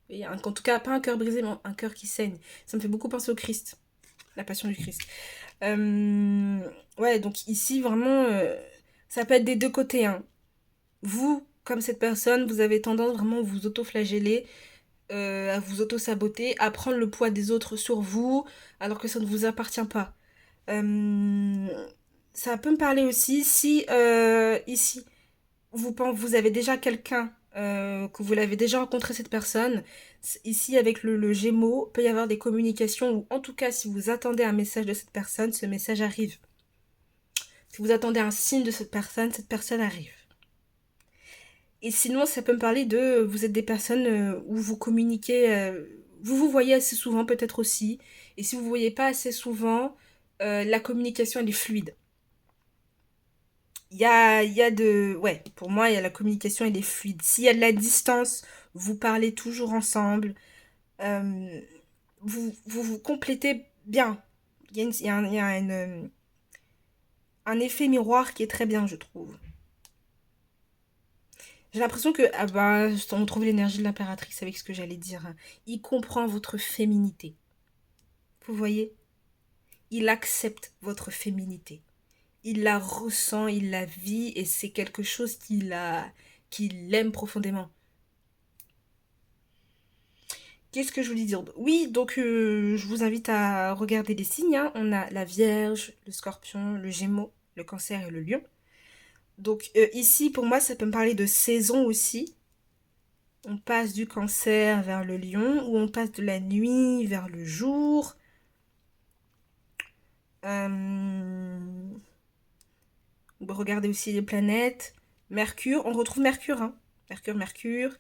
Et en tout cas, pas un cœur brisé, mais un cœur qui saigne. Ça me fait beaucoup penser au Christ, la passion du Christ. Ouais, donc ici, vraiment, ça peut être des deux côtés, hein. Vous, comme cette personne, vous avez tendance vraiment à vous auto-flageller, à vous auto-saboter, à prendre le poids des autres sur vous, alors que ça ne vous appartient pas. Ça peut me parler aussi si, ici, vous avez déjà quelqu'un, que vous l'avez déjà rencontré cette personne, ici avec le Gémeaux, peut y avoir des communications, ou en tout cas, si vous attendez un message de cette personne, ce message arrive. Si vous attendez un signe de cette personne arrive. Et sinon, ça peut me parler de... Vous êtes des personnes où vous communiquez... vous vous voyez assez souvent peut-être aussi. Et si vous ne vous voyez pas assez souvent, la communication, elle est fluide. Il y a de... Ouais, pour moi, la communication, elle est fluide. S'il y a de la distance, vous parlez toujours ensemble. euh, vous complétez bien. Il y a un effet miroir qui est très bien, je trouve. J'ai l'impression que, ah bah, on trouve l'énergie de l'impératrice avec ce que j'allais dire, hein. Il comprend votre féminité. Vous voyez? Il accepte votre féminité. Il la ressent, il la vit et c'est quelque chose qu'il aime profondément. Qu'est-ce que je voulais dire? Oui, donc je vous invite à regarder les signes, hein. On a la Vierge, le Scorpion, le Gémeaux, le Cancer et le Lion. Donc ici, pour moi, ça peut me parler de saison aussi. On passe du Cancer vers le Lion, ou on passe de la nuit vers le jour. Regardez aussi les planètes. Mercure, on retrouve Mercure, hein. Mercure,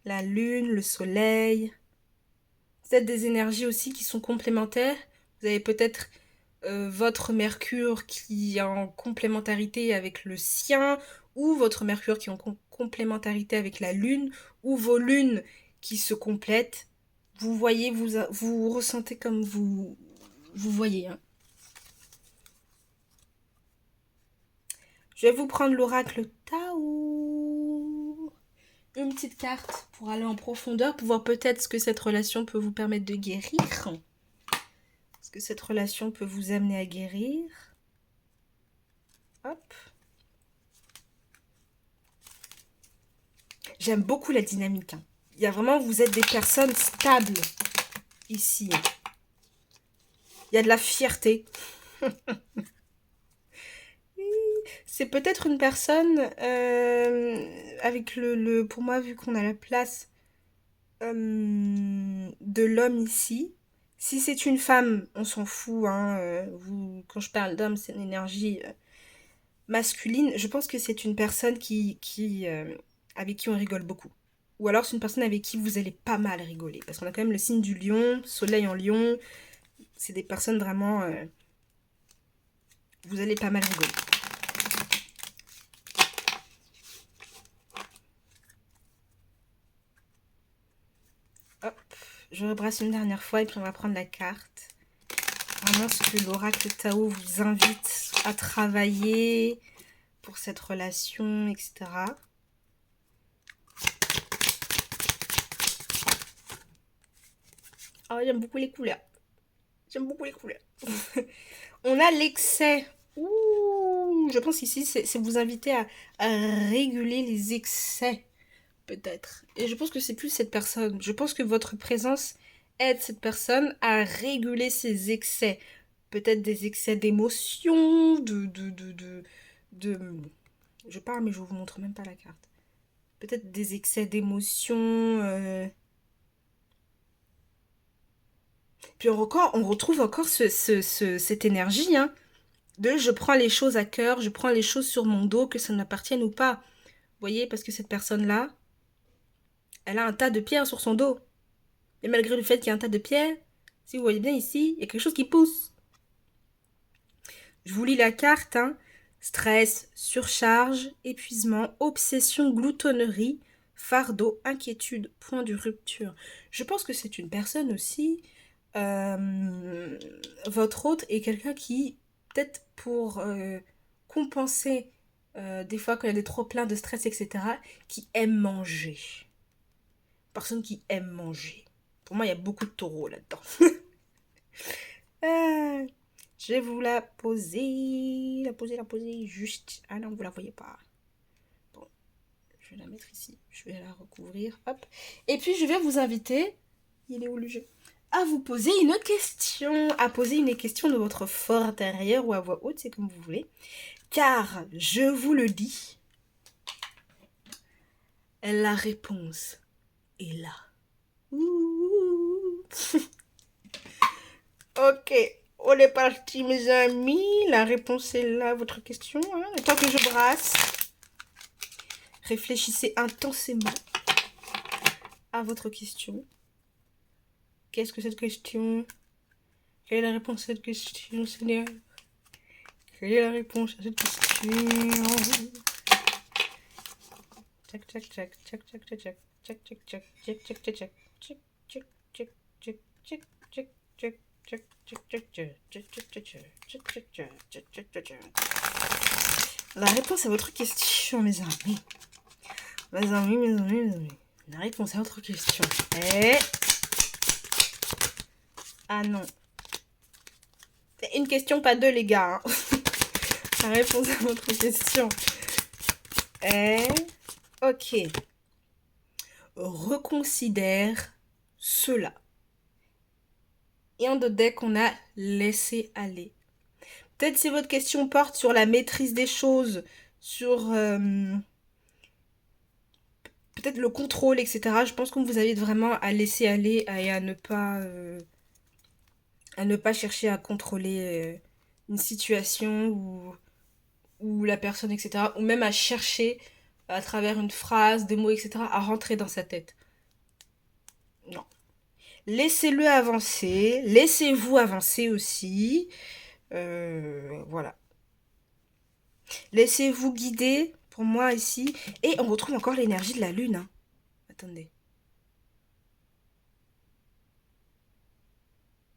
la Lune, le Soleil. Peut-être des énergies aussi qui sont complémentaires. Vous avez peut-être votre Mercure qui est en complémentarité avec le sien, ou votre Mercure qui est en complémentarité avec la Lune, ou vos lunes qui se complètent. Vous voyez, vous ressentez comme vous voyez, hein. Je vais vous prendre l'oracle Tao. Une petite carte pour aller en profondeur, pour voir peut-être ce que cette relation peut vous permettre de guérir. Ce que cette relation peut vous amener à guérir. Hop. J'aime beaucoup la dynamique. Il y a vraiment, vous êtes des personnes stables ici. Il y a de la fierté. C'est peut-être une personne avec pour moi, vu qu'on a la place de l'homme ici. Si c'est une femme, on s'en fout. Quand je parle d'homme, c'est une énergie masculine. Je pense que c'est une personne avec qui on rigole beaucoup. Ou alors c'est une personne avec qui vous allez pas mal rigoler. Parce qu'on a quand même le signe du lion, soleil en lion. C'est des personnes vraiment... vous allez pas mal rigoler. Hop, je rebrasse une dernière fois et puis on va prendre la carte. Vraiment ce que l'oracle Tao vous invite à travailler pour cette relation, etc. Oh, j'aime beaucoup les couleurs. J'aime beaucoup les couleurs. On a l'excès. Ouh, je pense ici, c'est vous inviter à réguler les excès, peut-être. Et je pense que c'est plus cette personne. Je pense que votre présence aide cette personne à réguler ses excès. Peut-être des excès d'émotion, de... Je parle, mais je vous montre même pas la carte. Peut-être des excès d'émotion. Puis on retrouve encore cette énergie, hein, de je prends les choses à cœur, je prends les choses sur mon dos, que ça m'appartienne ou pas. Vous voyez, parce que cette personne-là, elle a un tas de pierres sur son dos. Et malgré le fait qu'il y a un tas de pierres, si vous voyez bien ici, il y a quelque chose qui pousse. Je vous lis la carte, hein. Stress, surcharge, épuisement, obsession, gloutonnerie, fardeau, inquiétude, point de rupture. Je pense que c'est une personne aussi, votre hôte est quelqu'un qui, peut-être pour compenser des fois quand il y a des trop pleins de stress, etc., qui aime manger. Personne qui aime manger. Pour moi, il y a beaucoup de taureaux là-dedans. Je vais vous la poser. La poser juste. Ah non, vous la voyez pas. Bon, je vais la mettre ici. Je vais la recouvrir. Hop. Et puis, je vais vous inviter. Il est où le jeu? À vous poser une question. À poser une question de votre fort intérieur ou à voix haute, c'est comme vous voulez. Car, je vous le dis, la réponse est là. Ouh. Ok, on est parti mes amis. La réponse est là à votre question. Hein. Le temps que je brasse, réfléchissez intensément à votre question. Qu'est-ce que cette question? Quelle est la réponse à cette question, Seigneur? Quelle est la réponse à cette question? Tchac, tchac, tchac, tchac, tchac, tchac, tchac, tchac, tchac, tchac, tchac, tchac, tchac, tchac, tchac, tchac, tchac, tchac, tchac, tchac. La réponse à votre question, mes amis. Mes amis. La réponse à votre question est... Ah non. C'est une question, pas deux, les gars. Hein. La réponse à votre question est... Ok. Reconsidère cela. Et en de deck, on a laissé aller. Peut-être si votre question porte sur la maîtrise des choses, sur peut-être le contrôle, etc. Je pense que vous invite vraiment à laisser aller et à ne pas chercher à contrôler une situation ou la personne, etc. Ou même à chercher à travers une phrase, des mots, etc. à rentrer dans sa tête. Non. Laissez-le avancer, laissez-vous avancer aussi. Voilà. Laissez-vous guider, pour moi ici. Et on retrouve encore l'énergie de la lune. Hein. Attendez.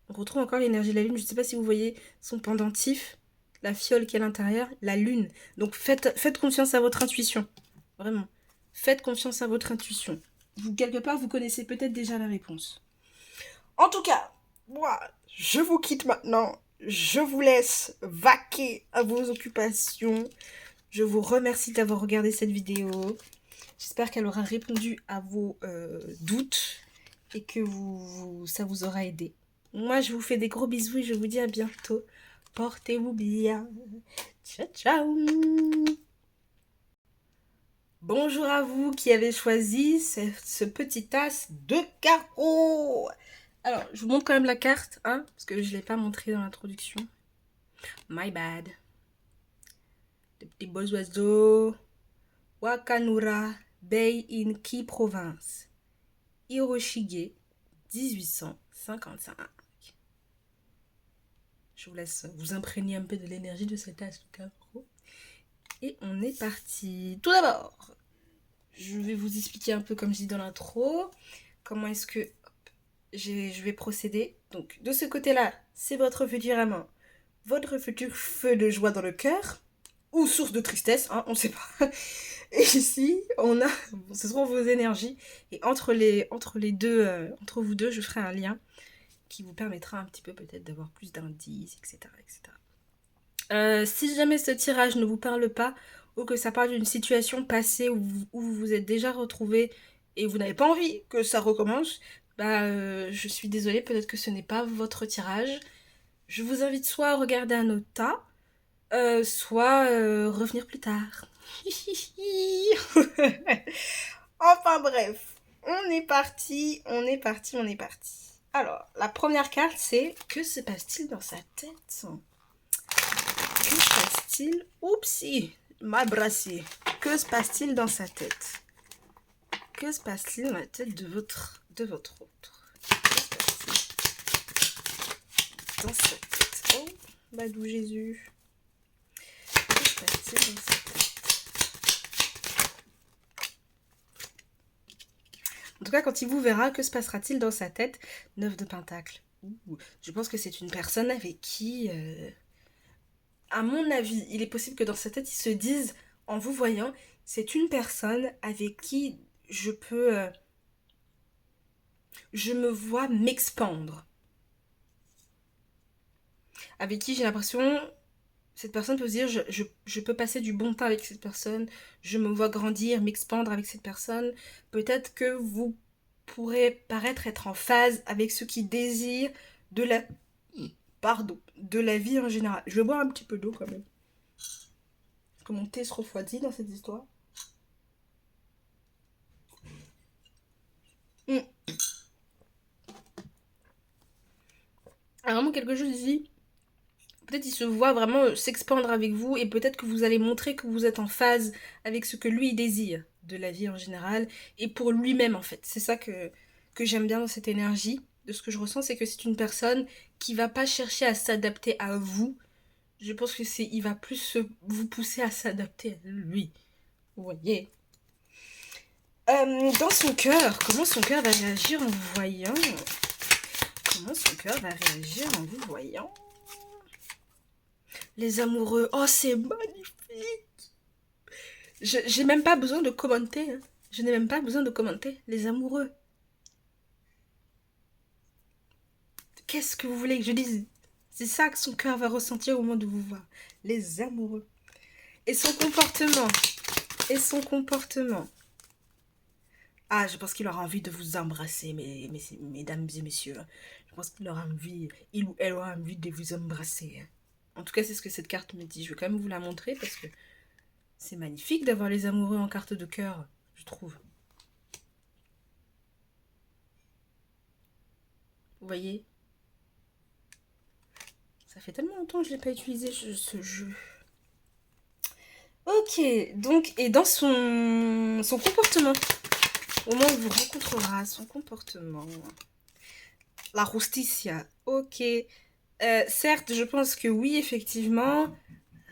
On retrouve encore l'énergie de la lune. Je ne sais pas si vous voyez son pendentif. la fiole qui est à l'intérieur, la lune. Donc faites confiance à votre intuition. Vraiment. Faites confiance à votre intuition. Vous, quelque part, vous connaissez peut-être déjà la réponse. En tout cas, moi, je vous quitte maintenant. Je vous laisse vaquer à vos occupations. Je vous remercie d'avoir regardé cette vidéo. J'espère qu'elle aura répondu à vos doutes et que ça vous aura aidé. Moi, je vous fais des gros bisous et je vous dis à bientôt. Portez-vous bien. Ciao, ciao. Bonjour à vous qui avez choisi ce petit as de carreaux. Alors, je vous montre quand même la carte, hein, parce que je ne l'ai pas montré dans l'introduction. My bad. Des petits beaux oiseaux. Wakanura Bay in Ki province. Hiroshige, 1855. Je vous laisse vous imprégner un peu de l'énergie de cet as de carreau. Et on est parti. Tout d'abord, je vais vous expliquer un peu, comme je dis dans l'intro, comment est-ce que je vais procéder. Donc, de ce côté-là, c'est votre futur amant, votre futur feu de joie dans le cœur, ou source de tristesse, hein, on ne sait pas. Et ici, ce seront vos énergies. Et entre vous deux, je ferai un lien qui vous permettra un petit peu peut-être d'avoir plus d'indices, etc., etc. Si jamais ce tirage ne vous parle pas, ou que ça parle d'une situation passée où vous vous êtes déjà retrouvé et vous n'avez pas envie que ça recommence, je suis désolée, peut-être que ce n'est pas votre tirage. Je vous invite soit à regarder un autre tas, soit revenir plus tard. Enfin bref, on est parti. Alors, la première carte, c'est que se passe-t-il dans sa tête? Que se passe-t-il? Oupsie, m'a brassé. Que se passe-t-il dans sa tête? Que se passe-t-il dans la tête de votre autre? Que se passe-t-il dans sa tête? Oh, Badou Jésus. Que se passe-t-il dans sa tête? En tout cas, quand il vous verra, que se passera-t-il dans sa tête? 9 de Pentacle. Ouh, je pense que c'est une personne avec qui, à mon avis, il est possible que dans sa tête, il se dise, en vous voyant, c'est une personne avec qui je me vois m'expandre. Avec qui j'ai l'impression, cette personne peut se dire, je peux passer du bon temps avec cette personne, je me vois grandir, m'expandre avec cette personne. Peut-être que vous pourrez paraître être en phase avec ceux qui désirent de la vie en général. Je vais boire un petit peu d'eau quand même. Parce que mon thé se refroidit dans cette histoire. Alors, vraiment quelque chose ici. Peut-être il se voit vraiment s'expandre avec vous et peut-être que vous allez montrer que vous êtes en phase avec ce que lui désire de la vie en général et pour lui-même en fait. C'est ça que j'aime bien dans cette énergie, de ce que je ressens, c'est que c'est une personne qui va pas chercher à s'adapter à vous. Je pense que il va plus vous pousser à s'adapter à lui. Vous voyez. Dans son cœur, comment son cœur va réagir en vous voyant? Comment son cœur va réagir en vous voyant? Les amoureux, oh c'est magnifique. J'ai même pas besoin de commenter. Hein. Je n'ai même pas besoin de commenter. Les amoureux. Qu'est-ce que vous voulez que je dise? C'est ça que son cœur va ressentir au moment de vous voir. Les amoureux. Et son comportement. Ah, je pense qu'il aura envie de vous embrasser, mesdames et messieurs. Je pense qu'il aura envie, il ou elle aura envie de vous embrasser. En tout cas, c'est ce que cette carte me dit. Je vais quand même vous la montrer parce que c'est magnifique d'avoir les amoureux en carte de cœur, je trouve. Vous voyez? Ça fait tellement longtemps que je ne l'ai pas utilisé, ce jeu. Ok, donc, et dans son comportement, au moment où vous rencontrera, son comportement. La justicia, ok. Certes, je pense que oui, effectivement.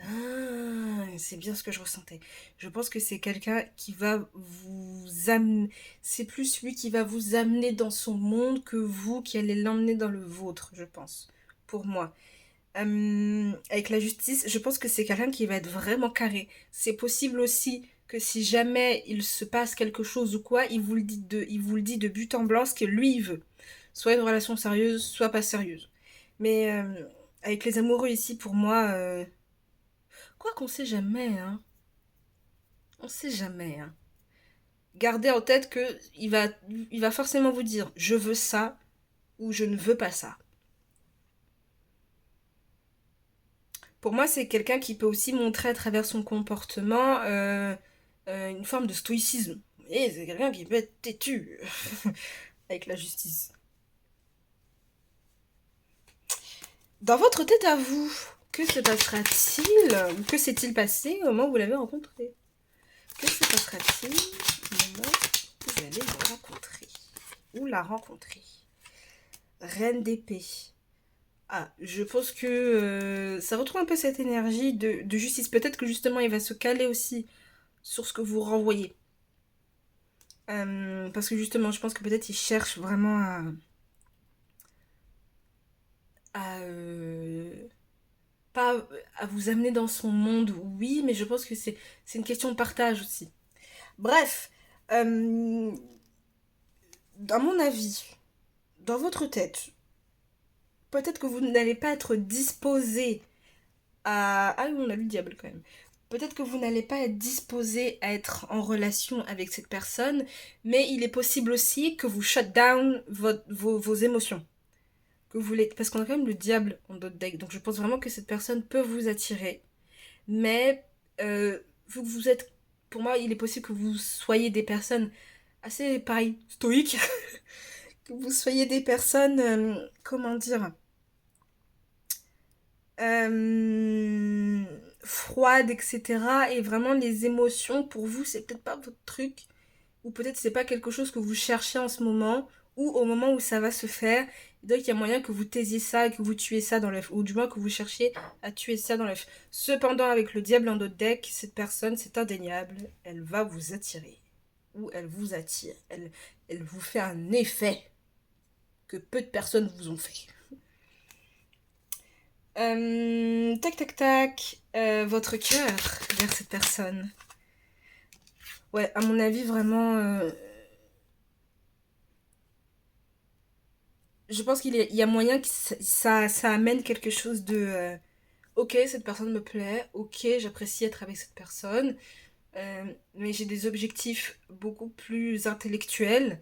Ah, c'est bien ce que je ressentais. Je pense que c'est quelqu'un qui va vous amener. C'est plus lui qui va vous amener dans son monde que vous qui allez l'emmener dans le vôtre, je pense. Pour moi. Avec la justice, je pense que c'est quelqu'un qui va être vraiment carré. C'est possible aussi que si jamais il se passe quelque chose ou quoi, il vous le dit de but en blanc ce que lui il veut. Soit une relation sérieuse, soit pas sérieuse. Mais avec les amoureux ici, pour moi, quoi qu'on sait jamais, hein. On sait jamais, hein. Gardez en tête que il va forcément vous dire je veux ça ou je ne veux pas ça. Pour moi, c'est quelqu'un qui peut aussi montrer à travers son comportement une forme de stoïcisme. Et c'est quelqu'un qui peut être têtu avec la justice. Dans votre tête à vous, que se passera-t-il ou que s'est-il passé au moment où vous l'avez rencontré? Que se passera-t-il au moment où vous allez le rencontrer ou la rencontrer? Reine d'épée. Ah, je pense que ça retrouve un peu cette énergie de justice. Peut-être que justement il va se caler aussi sur ce que vous renvoyez. Parce que justement, je pense que peut-être il cherche vraiment à pas à vous amener dans son monde, oui, mais je pense que c'est une question de partage aussi. Bref, à mon avis, dans votre tête, peut-être que vous n'allez pas être disposé à... Ah oui, on a lu le diable quand même. Peut-être que vous n'allez pas être disposé à être en relation avec cette personne, mais il est possible aussi que vous shut down vos émotions. Que vous voulez... Parce qu'on a quand même le diable en d'autres deck, donc je pense vraiment que cette personne peut vous attirer. Mais vu que vous êtes... Pour moi, il est possible que vous soyez des personnes assez, pareil, stoïques. Que vous soyez des personnes... comment dire euh, froide, etc. Et vraiment, les émotions, pour vous, c'est peut-être pas votre truc. Ou peut-être c'est pas quelque chose que vous cherchez en ce moment. Ou au moment où ça va se faire. Donc, il y a moyen que vous taisiez ça, que vous tuiez ça dans l'œuf. Ou du moins que vous cherchiez à tuer ça dans l'œuf. Cependant, avec le diable en notre deck, cette personne, c'est indéniable. Elle va vous attirer. Ou elle vous attire. Elle vous fait un effet que peu de personnes vous ont fait. Tac tac tac, votre cœur vers cette personne. Ouais, à mon avis, vraiment, je pense qu'il y a moyen que ça amène quelque chose de... ok, cette personne me plaît, ok, j'apprécie être avec cette personne, mais j'ai des objectifs beaucoup plus intellectuels.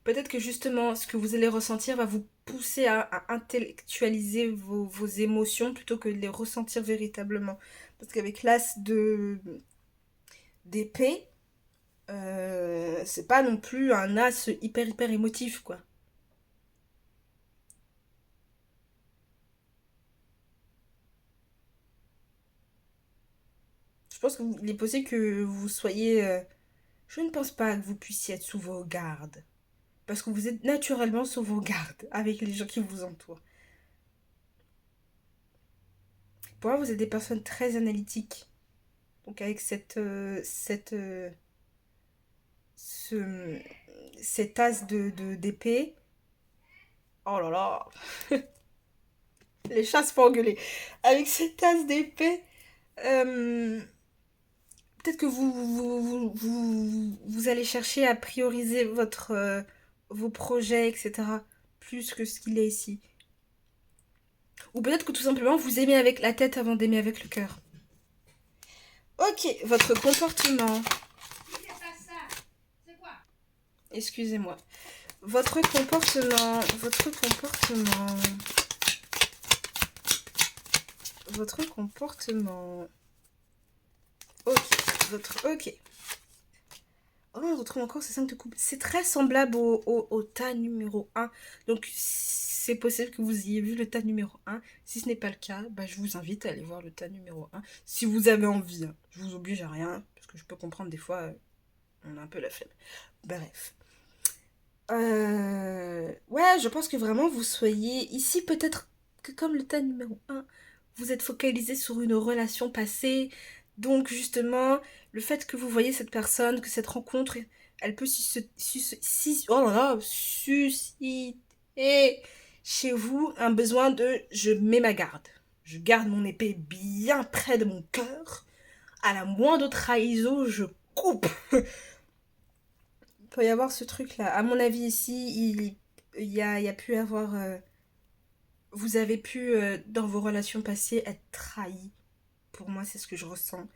Peut-être que justement, ce que vous allez ressentir va vous pousser à intellectualiser vos émotions plutôt que de les ressentir véritablement. Parce qu'avec l'as d'épée, c'est pas non plus un as hyper émotif, quoi. Je pense qu'il est possible que vous soyez... je ne pense pas que vous puissiez être sous vos gardes. Parce que vous êtes naturellement sous vos gardes avec les gens qui vous entourent. Pour moi, vous êtes des personnes très analytiques. Donc avec ce, cet as d'épée. Oh là là, les chats se font engueuler. Avec cet as d'épée, euh, peut-être que vous allez chercher à prioriser vos projets, etc. Plus que ce qu'il est ici. Ou peut-être que tout simplement vous aimez avec la tête avant d'aimer avec le cœur. Ok, votre comportement. Excusez-moi. Votre comportement. Ok, ok. Oh, on retrouve encore ces 5 de coupe. C'est très semblable au tas numéro 1. Donc, c'est possible que vous ayez vu le tas numéro 1. Si ce n'est pas le cas, bah, je vous invite à aller voir le tas numéro 1. Si vous avez envie. Hein. Je vous oblige à rien. Parce que je peux comprendre des fois, on a un peu la flemme. Bref. Ouais, je pense que vraiment vous soyez ici peut-être que comme le tas numéro 1, vous êtes focalisé sur une relation passée. Donc justement, le fait que vous voyez cette personne, que cette rencontre, elle peut oh là là, susciter. chez vous un besoin de je mets ma garde. Je garde mon épée bien près de mon cœur. À la moindre trahison, je coupe. Il peut y avoir ce truc-là. À mon avis, ici, il y a pu avoir... vous avez pu, dans vos relations passées, être trahi. Pour moi, c'est ce que je ressens.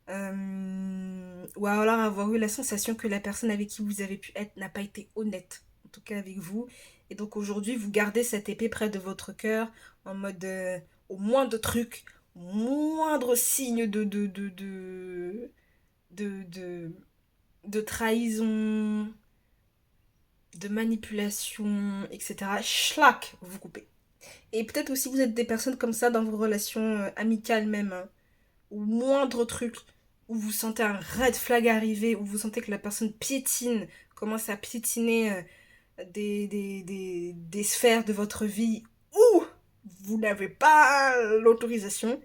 Ou alors avoir eu la sensation que la personne avec qui vous avez pu être n'a pas été honnête, en tout cas avec vous. Et donc aujourd'hui, vous gardez cette épée près de votre cœur, en mode au moindre truc, au moindre signe de, de, de trahison, de manipulation, etc. Schlac, vous coupez. Et peut-être aussi vous êtes des personnes comme ça dans vos relations amicales même, hein, au moindre truc où vous sentez un red flag arriver, où vous sentez que la personne piétine, commence à piétiner des sphères de votre vie où vous n'avez pas l'autorisation,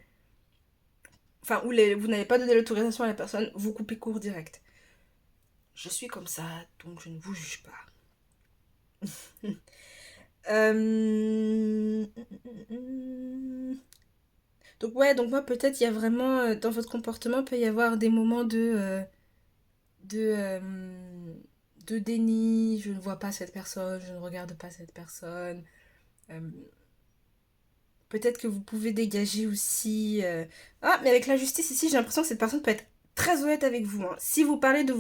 enfin, où vous n'avez pas donné l'autorisation à la personne, vous coupez court direct. Je suis comme ça, donc je ne vous juge pas. euh... Donc ouais, donc moi peut-être il y a vraiment, dans votre comportement, peut y avoir des moments de, de déni, je ne vois pas cette personne, je ne regarde pas cette personne. Euh, Peut-être que vous pouvez dégager aussi... Ah, mais avec la justice ici, j'ai l'impression que cette personne peut être très honnête avec vous, hein. Si vous parlez de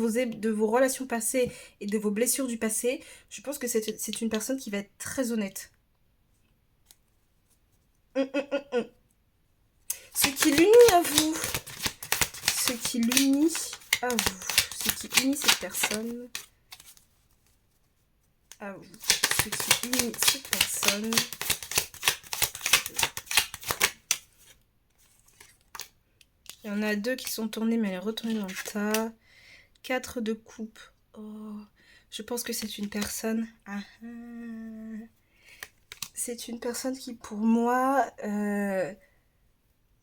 vos relations passées et de vos blessures du passé, je pense que c'est une personne qui va être très honnête. Hum. Ce qui l'unit à vous, ce qui l'unit à vous, ce qui unit cette personne à vous, ce qui unit cette personne. Il y en a 2 qui sont tournées, mais elle est retournée dans le tas. 4 de coupe. Oh, je pense que c'est une personne. C'est une personne qui, pour moi,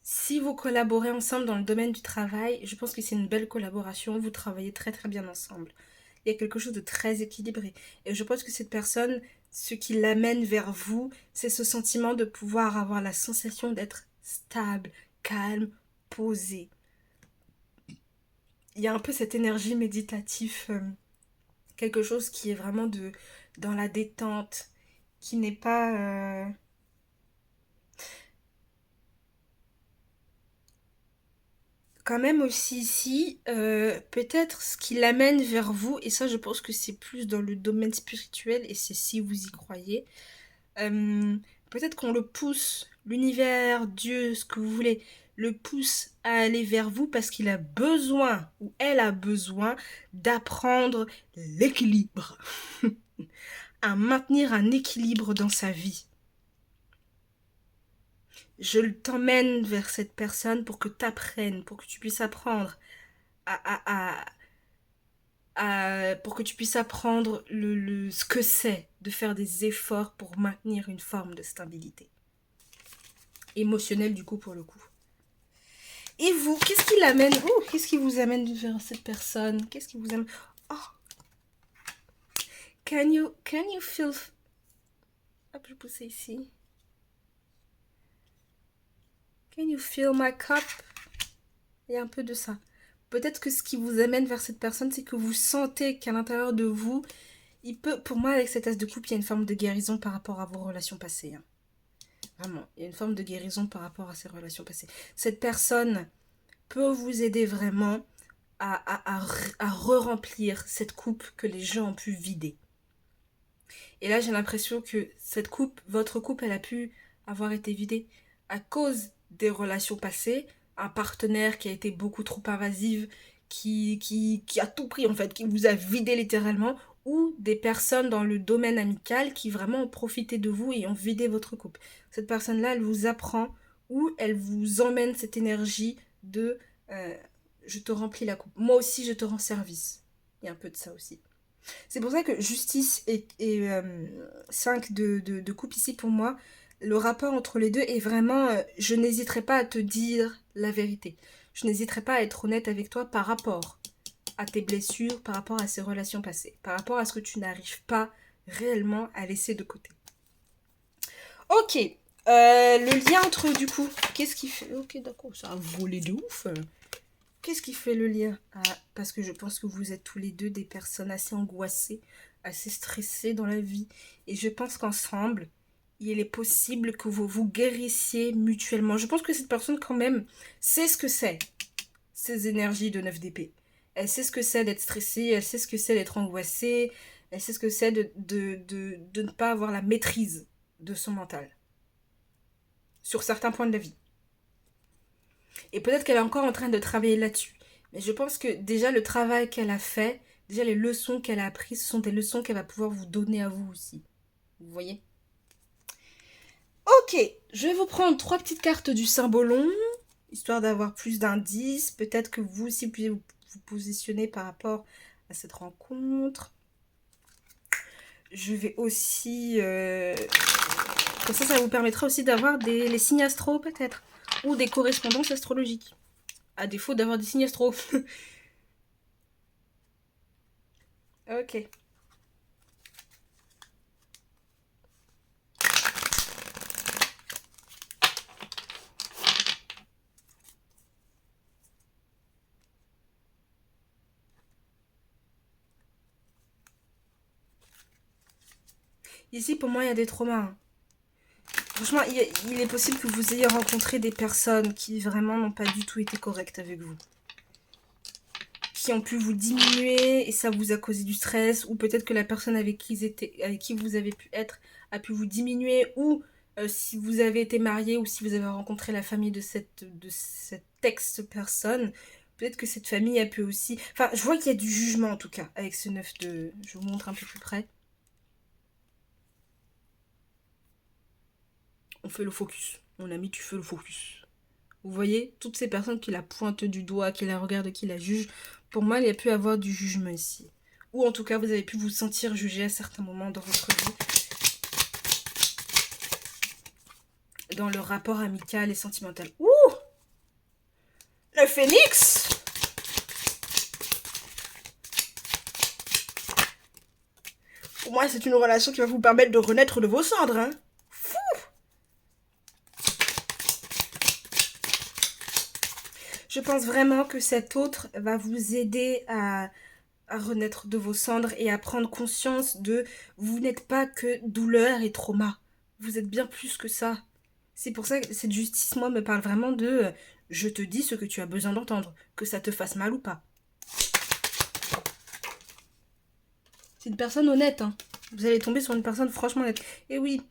si vous collaborez ensemble dans le domaine du travail, je pense que c'est une belle collaboration. Vous travaillez très très bien ensemble. Il y a quelque chose de très équilibré. Et je pense que cette personne, ce qui l'amène vers vous, c'est ce sentiment de pouvoir avoir la sensation d'être stable, calme, posé. Il y a un peu cette énergie méditative, quelque chose qui est vraiment dans la détente, qui n'est pas... Quand même aussi ici, peut-être ce qui l'amène vers vous, et ça je pense que c'est plus dans le domaine spirituel, et c'est si vous y croyez, euh, peut-être qu'on le pousse, l'univers, Dieu, ce que vous voulez, le pousse à aller vers vous parce qu'il a besoin, ou elle a besoin, d'apprendre l'équilibre, à maintenir un équilibre dans sa vie. Je t'emmène vers cette personne pour que tu apprennes, pour que tu puisses apprendre à, pour que tu puisses apprendre ce que c'est de faire des efforts pour maintenir une forme de stabilité. Émotionnelle du coup pour le coup. Et vous, qu'est-ce qui l'amène? Qu'est-ce qui vous amène vers cette personne? Qu'est-ce qui vous amène? Oh, can you feel... Hop, je pousse ici. Can you feel my cup? Il y a un peu de ça. Peut-être que ce qui vous amène vers cette personne, c'est que vous sentez qu'à l'intérieur de vous, il peut, pour moi, avec cette as de coupe, il y a une forme de guérison par rapport à vos relations passées. Hein. Vraiment, il y a une forme de guérison par rapport à ces relations passées. Cette personne peut vous aider vraiment à re-remplir cette coupe que les gens ont pu vider. Et là, j'ai l'impression que cette coupe, votre coupe, elle a pu avoir été vidée à cause des relations passées, un partenaire qui a été beaucoup trop invasif, qui a tout pris en fait, qui vous a vidé littéralement, ou des personnes dans le domaine amical qui vraiment ont profité de vous et ont vidé votre coupe. Cette personne-là, elle vous apprend ou elle vous emmène cette énergie de je te remplis la coupe. Moi aussi, je te rends service. Il y a un peu de ça aussi. C'est pour ça que justice et 5 de coupe ici, pour moi, le rapport entre les deux est vraiment... je n'hésiterai pas à te dire la vérité. Je n'hésiterai pas à être honnête avec toi par rapport à tes blessures, par rapport à ces relations passées, par rapport à ce que tu n'arrives pas réellement à laisser de côté. Ok. Le lien entre, du coup, qu'est-ce qui fait... Ok, d'accord, ça a volé de ouf. Qu'est-ce qui fait le lien? Parce que je pense que vous êtes tous les deux des personnes assez angoissées, assez stressées dans la vie. Et je pense qu'ensemble, il est possible que vous vous guérissiez mutuellement. Je pense que cette personne, quand même, sait ce que c'est, ces énergies de 9 d'épée. Elle sait ce que c'est d'être stressée, elle sait ce que c'est d'être angoissée, elle sait ce que c'est de ne pas avoir la maîtrise de son mental sur certains points de la vie. Et peut-être qu'elle est encore en train de travailler là-dessus. Mais je pense que déjà le travail qu'elle a fait, déjà les leçons qu'elle a apprises, ce sont des leçons qu'elle va pouvoir vous donner à vous aussi. Vous voyez? Ok, je vais vous prendre 3 petites cartes du Symbolon, histoire d'avoir plus d'indices. Peut-être que vous aussi pouvez vous positionner par rapport à cette rencontre. Je vais aussi... Comme ça vous permettra aussi d'avoir les signes astro peut-être. Ou des correspondances astrologiques. À défaut d'avoir des signes astro. Ok. Ici, pour moi, il y a des traumas. Hein. Franchement, il est possible que vous ayez rencontré des personnes qui vraiment n'ont pas du tout été correctes avec vous. Qui ont pu vous diminuer et ça vous a causé du stress. Ou peut-être que la personne avec qui vous avez pu être a pu vous diminuer. Ou si vous avez été marié ou si vous avez rencontré la famille de cette ex-personne. Peut-être que cette famille a pu aussi... Enfin, je vois qu'il y a du jugement en tout cas avec ce 9 de... Je vous montre un peu plus près. On fait le focus. Mon ami, tu fais le focus. Vous voyez, toutes ces personnes qui la pointent du doigt, qui la regardent, qui la jugent, pour moi, il y a pu avoir du jugement ici. Ou en tout cas, vous avez pu vous sentir jugé à certains moments dans votre vie. Dans le rapport amical et sentimental. Ouh! Le phénix! Pour moi, c'est une relation qui va vous permettre de renaître de vos cendres, hein. Je pense vraiment que cet autre va vous aider à renaître de vos cendres et à prendre conscience de vous n'êtes pas que douleur et trauma. Vous êtes bien plus que ça. C'est pour ça que cette justice, moi, me parle vraiment de je te dis ce que tu as besoin d'entendre, que ça te fasse mal ou pas. C'est une personne honnête, hein. Vous allez tomber sur une personne franchement honnête. Et oui,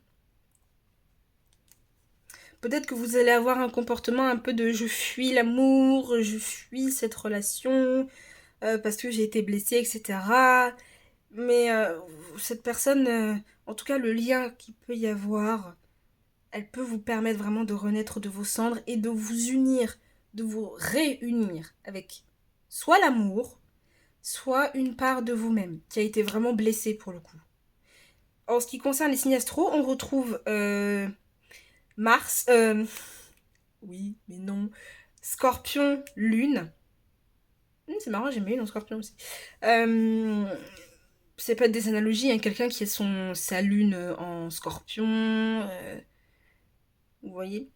peut-être que vous allez avoir un comportement un peu de je fuis l'amour, je fuis cette relation, parce que j'ai été blessée, etc. Mais cette personne, en tout cas le lien qu'il peut y avoir, elle peut vous permettre vraiment de renaître de vos cendres et de vous unir, de vous réunir avec soit l'amour, soit une part de vous-même qui a été vraiment blessée pour le coup. En ce qui concerne les signes astro, on retrouve Mars, oui, mais non, Scorpion, Lune. C'est marrant, j'aime bien Lune en Scorpion aussi. C'est pas des analogies, hein, quelqu'un qui a sa Lune en Scorpion, vous voyez.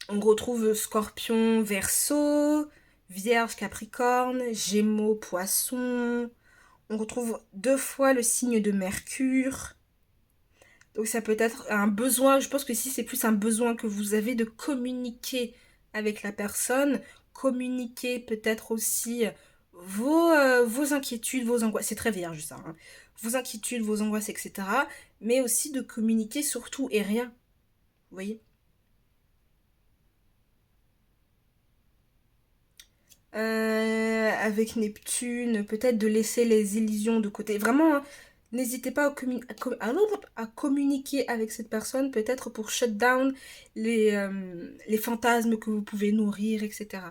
On retrouve Scorpion, Verseau, Vierge, Capricorne, Gémeaux, Poisson. On retrouve 2 fois le signe de Mercure. Donc ça peut être un besoin, je pense que ici c'est plus un besoin que vous avez de communiquer avec la personne, communiquer peut-être aussi vos inquiétudes, vos angoisses, c'est très vierge ça, hein. Vos inquiétudes, vos angoisses, etc. Mais aussi de communiquer sur tout et rien, vous voyez. Avec Neptune, peut-être de laisser les illusions de côté. Vraiment, hein, n'hésitez pas à communiquer avec cette personne, peut-être pour shut down les fantasmes que vous pouvez nourrir, etc.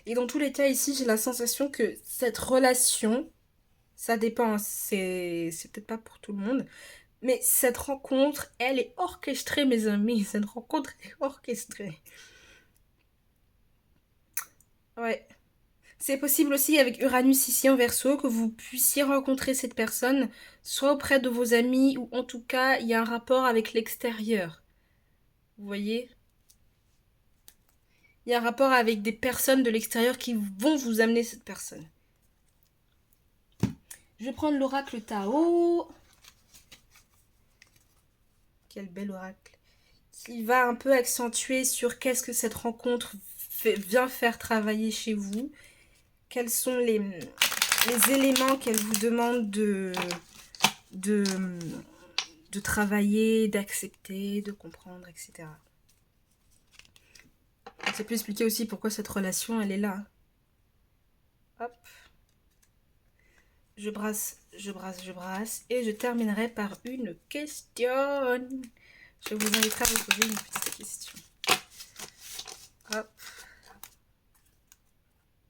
Et dans tous les cas, ici, j'ai la sensation que cette relation, ça dépend, hein, c'est peut-être pas pour tout le monde, mais cette rencontre, elle est orchestrée, mes amis. Cette rencontre est orchestrée. Ouais. C'est possible aussi avec Uranus ici en Verseau que vous puissiez rencontrer cette personne, soit auprès de vos amis ou en tout cas il y a un rapport avec l'extérieur. Vous voyez? Il y a un rapport avec des personnes de l'extérieur qui vont vous amener cette personne. Je vais prendre l'oracle Tao. Quel bel oracle. Qui va un peu accentuer sur qu'est-ce que cette rencontre vient faire travailler chez vous. Quels sont les éléments qu'elle vous demande de travailler, d'accepter, de comprendre, etc. Ça peut expliquer aussi pourquoi cette relation, elle est là. Hop. Je brasse, je brasse, je brasse. Et je terminerai par une question. Je vous inviterai à vous poser une petite question. Hop.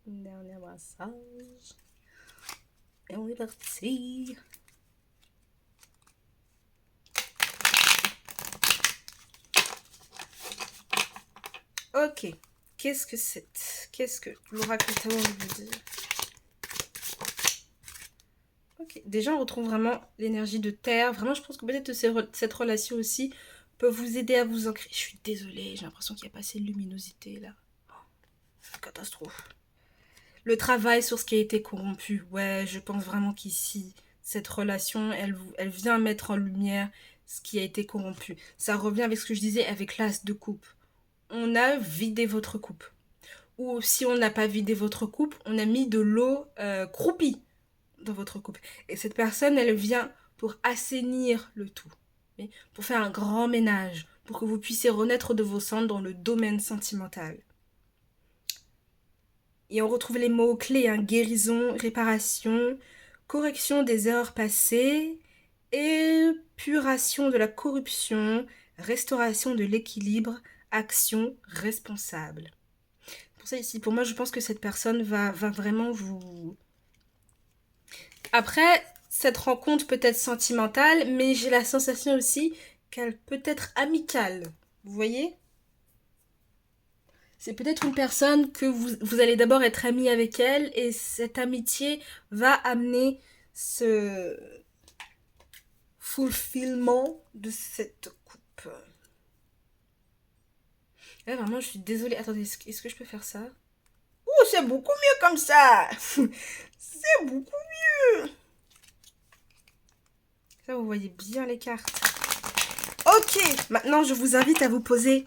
Dernier brassage. Et on est parti. Ok. Qu'est-ce que c'est? Qu'est-ce que l'oracle Tao veut dire? Ok. Déjà, on retrouve vraiment l'énergie de terre. Vraiment, je pense que peut-être cette relation aussi peut vous aider à vous ancrer. Je suis désolée, j'ai l'impression qu'il n'y a pas assez de luminosité là. Oh, catastrophe. Le travail sur ce qui a été corrompu. Ouais, je pense vraiment qu'ici, cette relation, elle vient mettre en lumière ce qui a été corrompu. Ça revient avec ce que je disais avec l'as de coupe. On a vidé votre coupe. Ou si on n'a pas vidé votre coupe, on a mis de l'eau croupie dans votre coupe. Et cette personne, elle vient pour assainir le tout. Pour faire un grand ménage. Pour que vous puissiez renaître de vos cendres dans le domaine sentimental. Et on retrouve les mots clés, hein, guérison, réparation, correction des erreurs passées, épuration de la corruption, restauration de l'équilibre, action responsable. Pour ça ici, pour moi, je pense que cette personne va vraiment vous... Après, cette rencontre peut être sentimentale, mais j'ai la sensation aussi qu'elle peut être amicale. Vous voyez ? C'est peut-être une personne que vous allez d'abord être ami avec elle et cette amitié va amener ce fulfillement de cette coupe. Là, vraiment, je suis désolée. Attendez, est-ce que je peux faire ça? Oh, c'est beaucoup mieux comme ça. C'est beaucoup mieux. Ça, vous voyez bien les cartes. Ok, maintenant, je vous invite à vous poser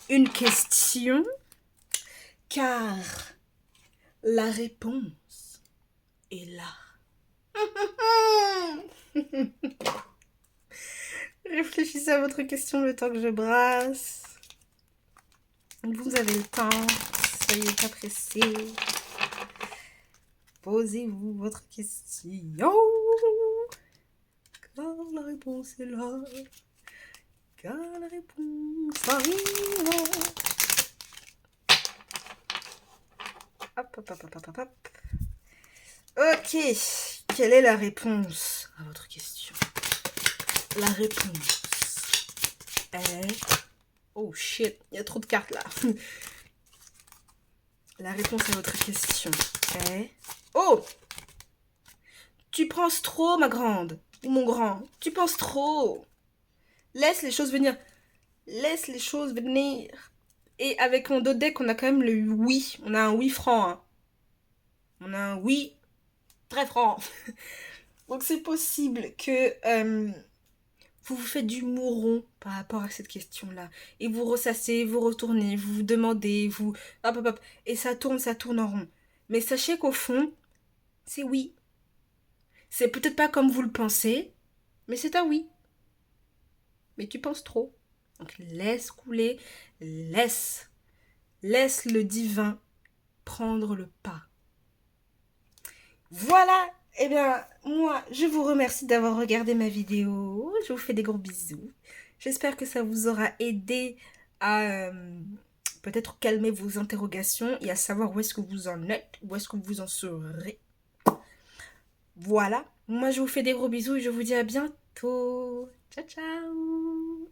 une question. Car la réponse est là. Réfléchissez à votre question le temps que je brasse. Vous avez le temps. Soyez pas pressés. Posez-vous votre question. Car la réponse est là. Car la réponse arrive. Hop, hop, hop, hop, hop, hop. Ok. Quelle est la réponse à votre question? La réponse est... Oh shit, il y a trop de cartes là. La réponse à votre question est... Oh! Tu penses trop, ma grande. Ou mon grand. Tu penses trop. Laisse les choses venir. Laisse les choses venir. Et avec mon dos deck, on a quand même le oui. On a un oui franc. Hein. On a un oui très franc. Donc c'est possible que vous vous faites du mouron par rapport à cette question-là. Et vous ressassez, vous retournez, vous vous demandez, vous... Hop, hop, hop. Et ça tourne en rond. Mais sachez qu'au fond, c'est oui. C'est peut-être pas comme vous le pensez, mais c'est un oui. Mais tu penses trop. Donc laisse couler, laisse le divin prendre le pas. Voilà, eh bien, moi, je vous remercie d'avoir regardé ma vidéo. Je vous fais des gros bisous. J'espère que ça vous aura aidé à peut-être calmer vos interrogations et à savoir où est-ce que vous en êtes, où est-ce que vous en serez. Voilà, moi je vous fais des gros bisous et je vous dis à bientôt. Ciao, ciao.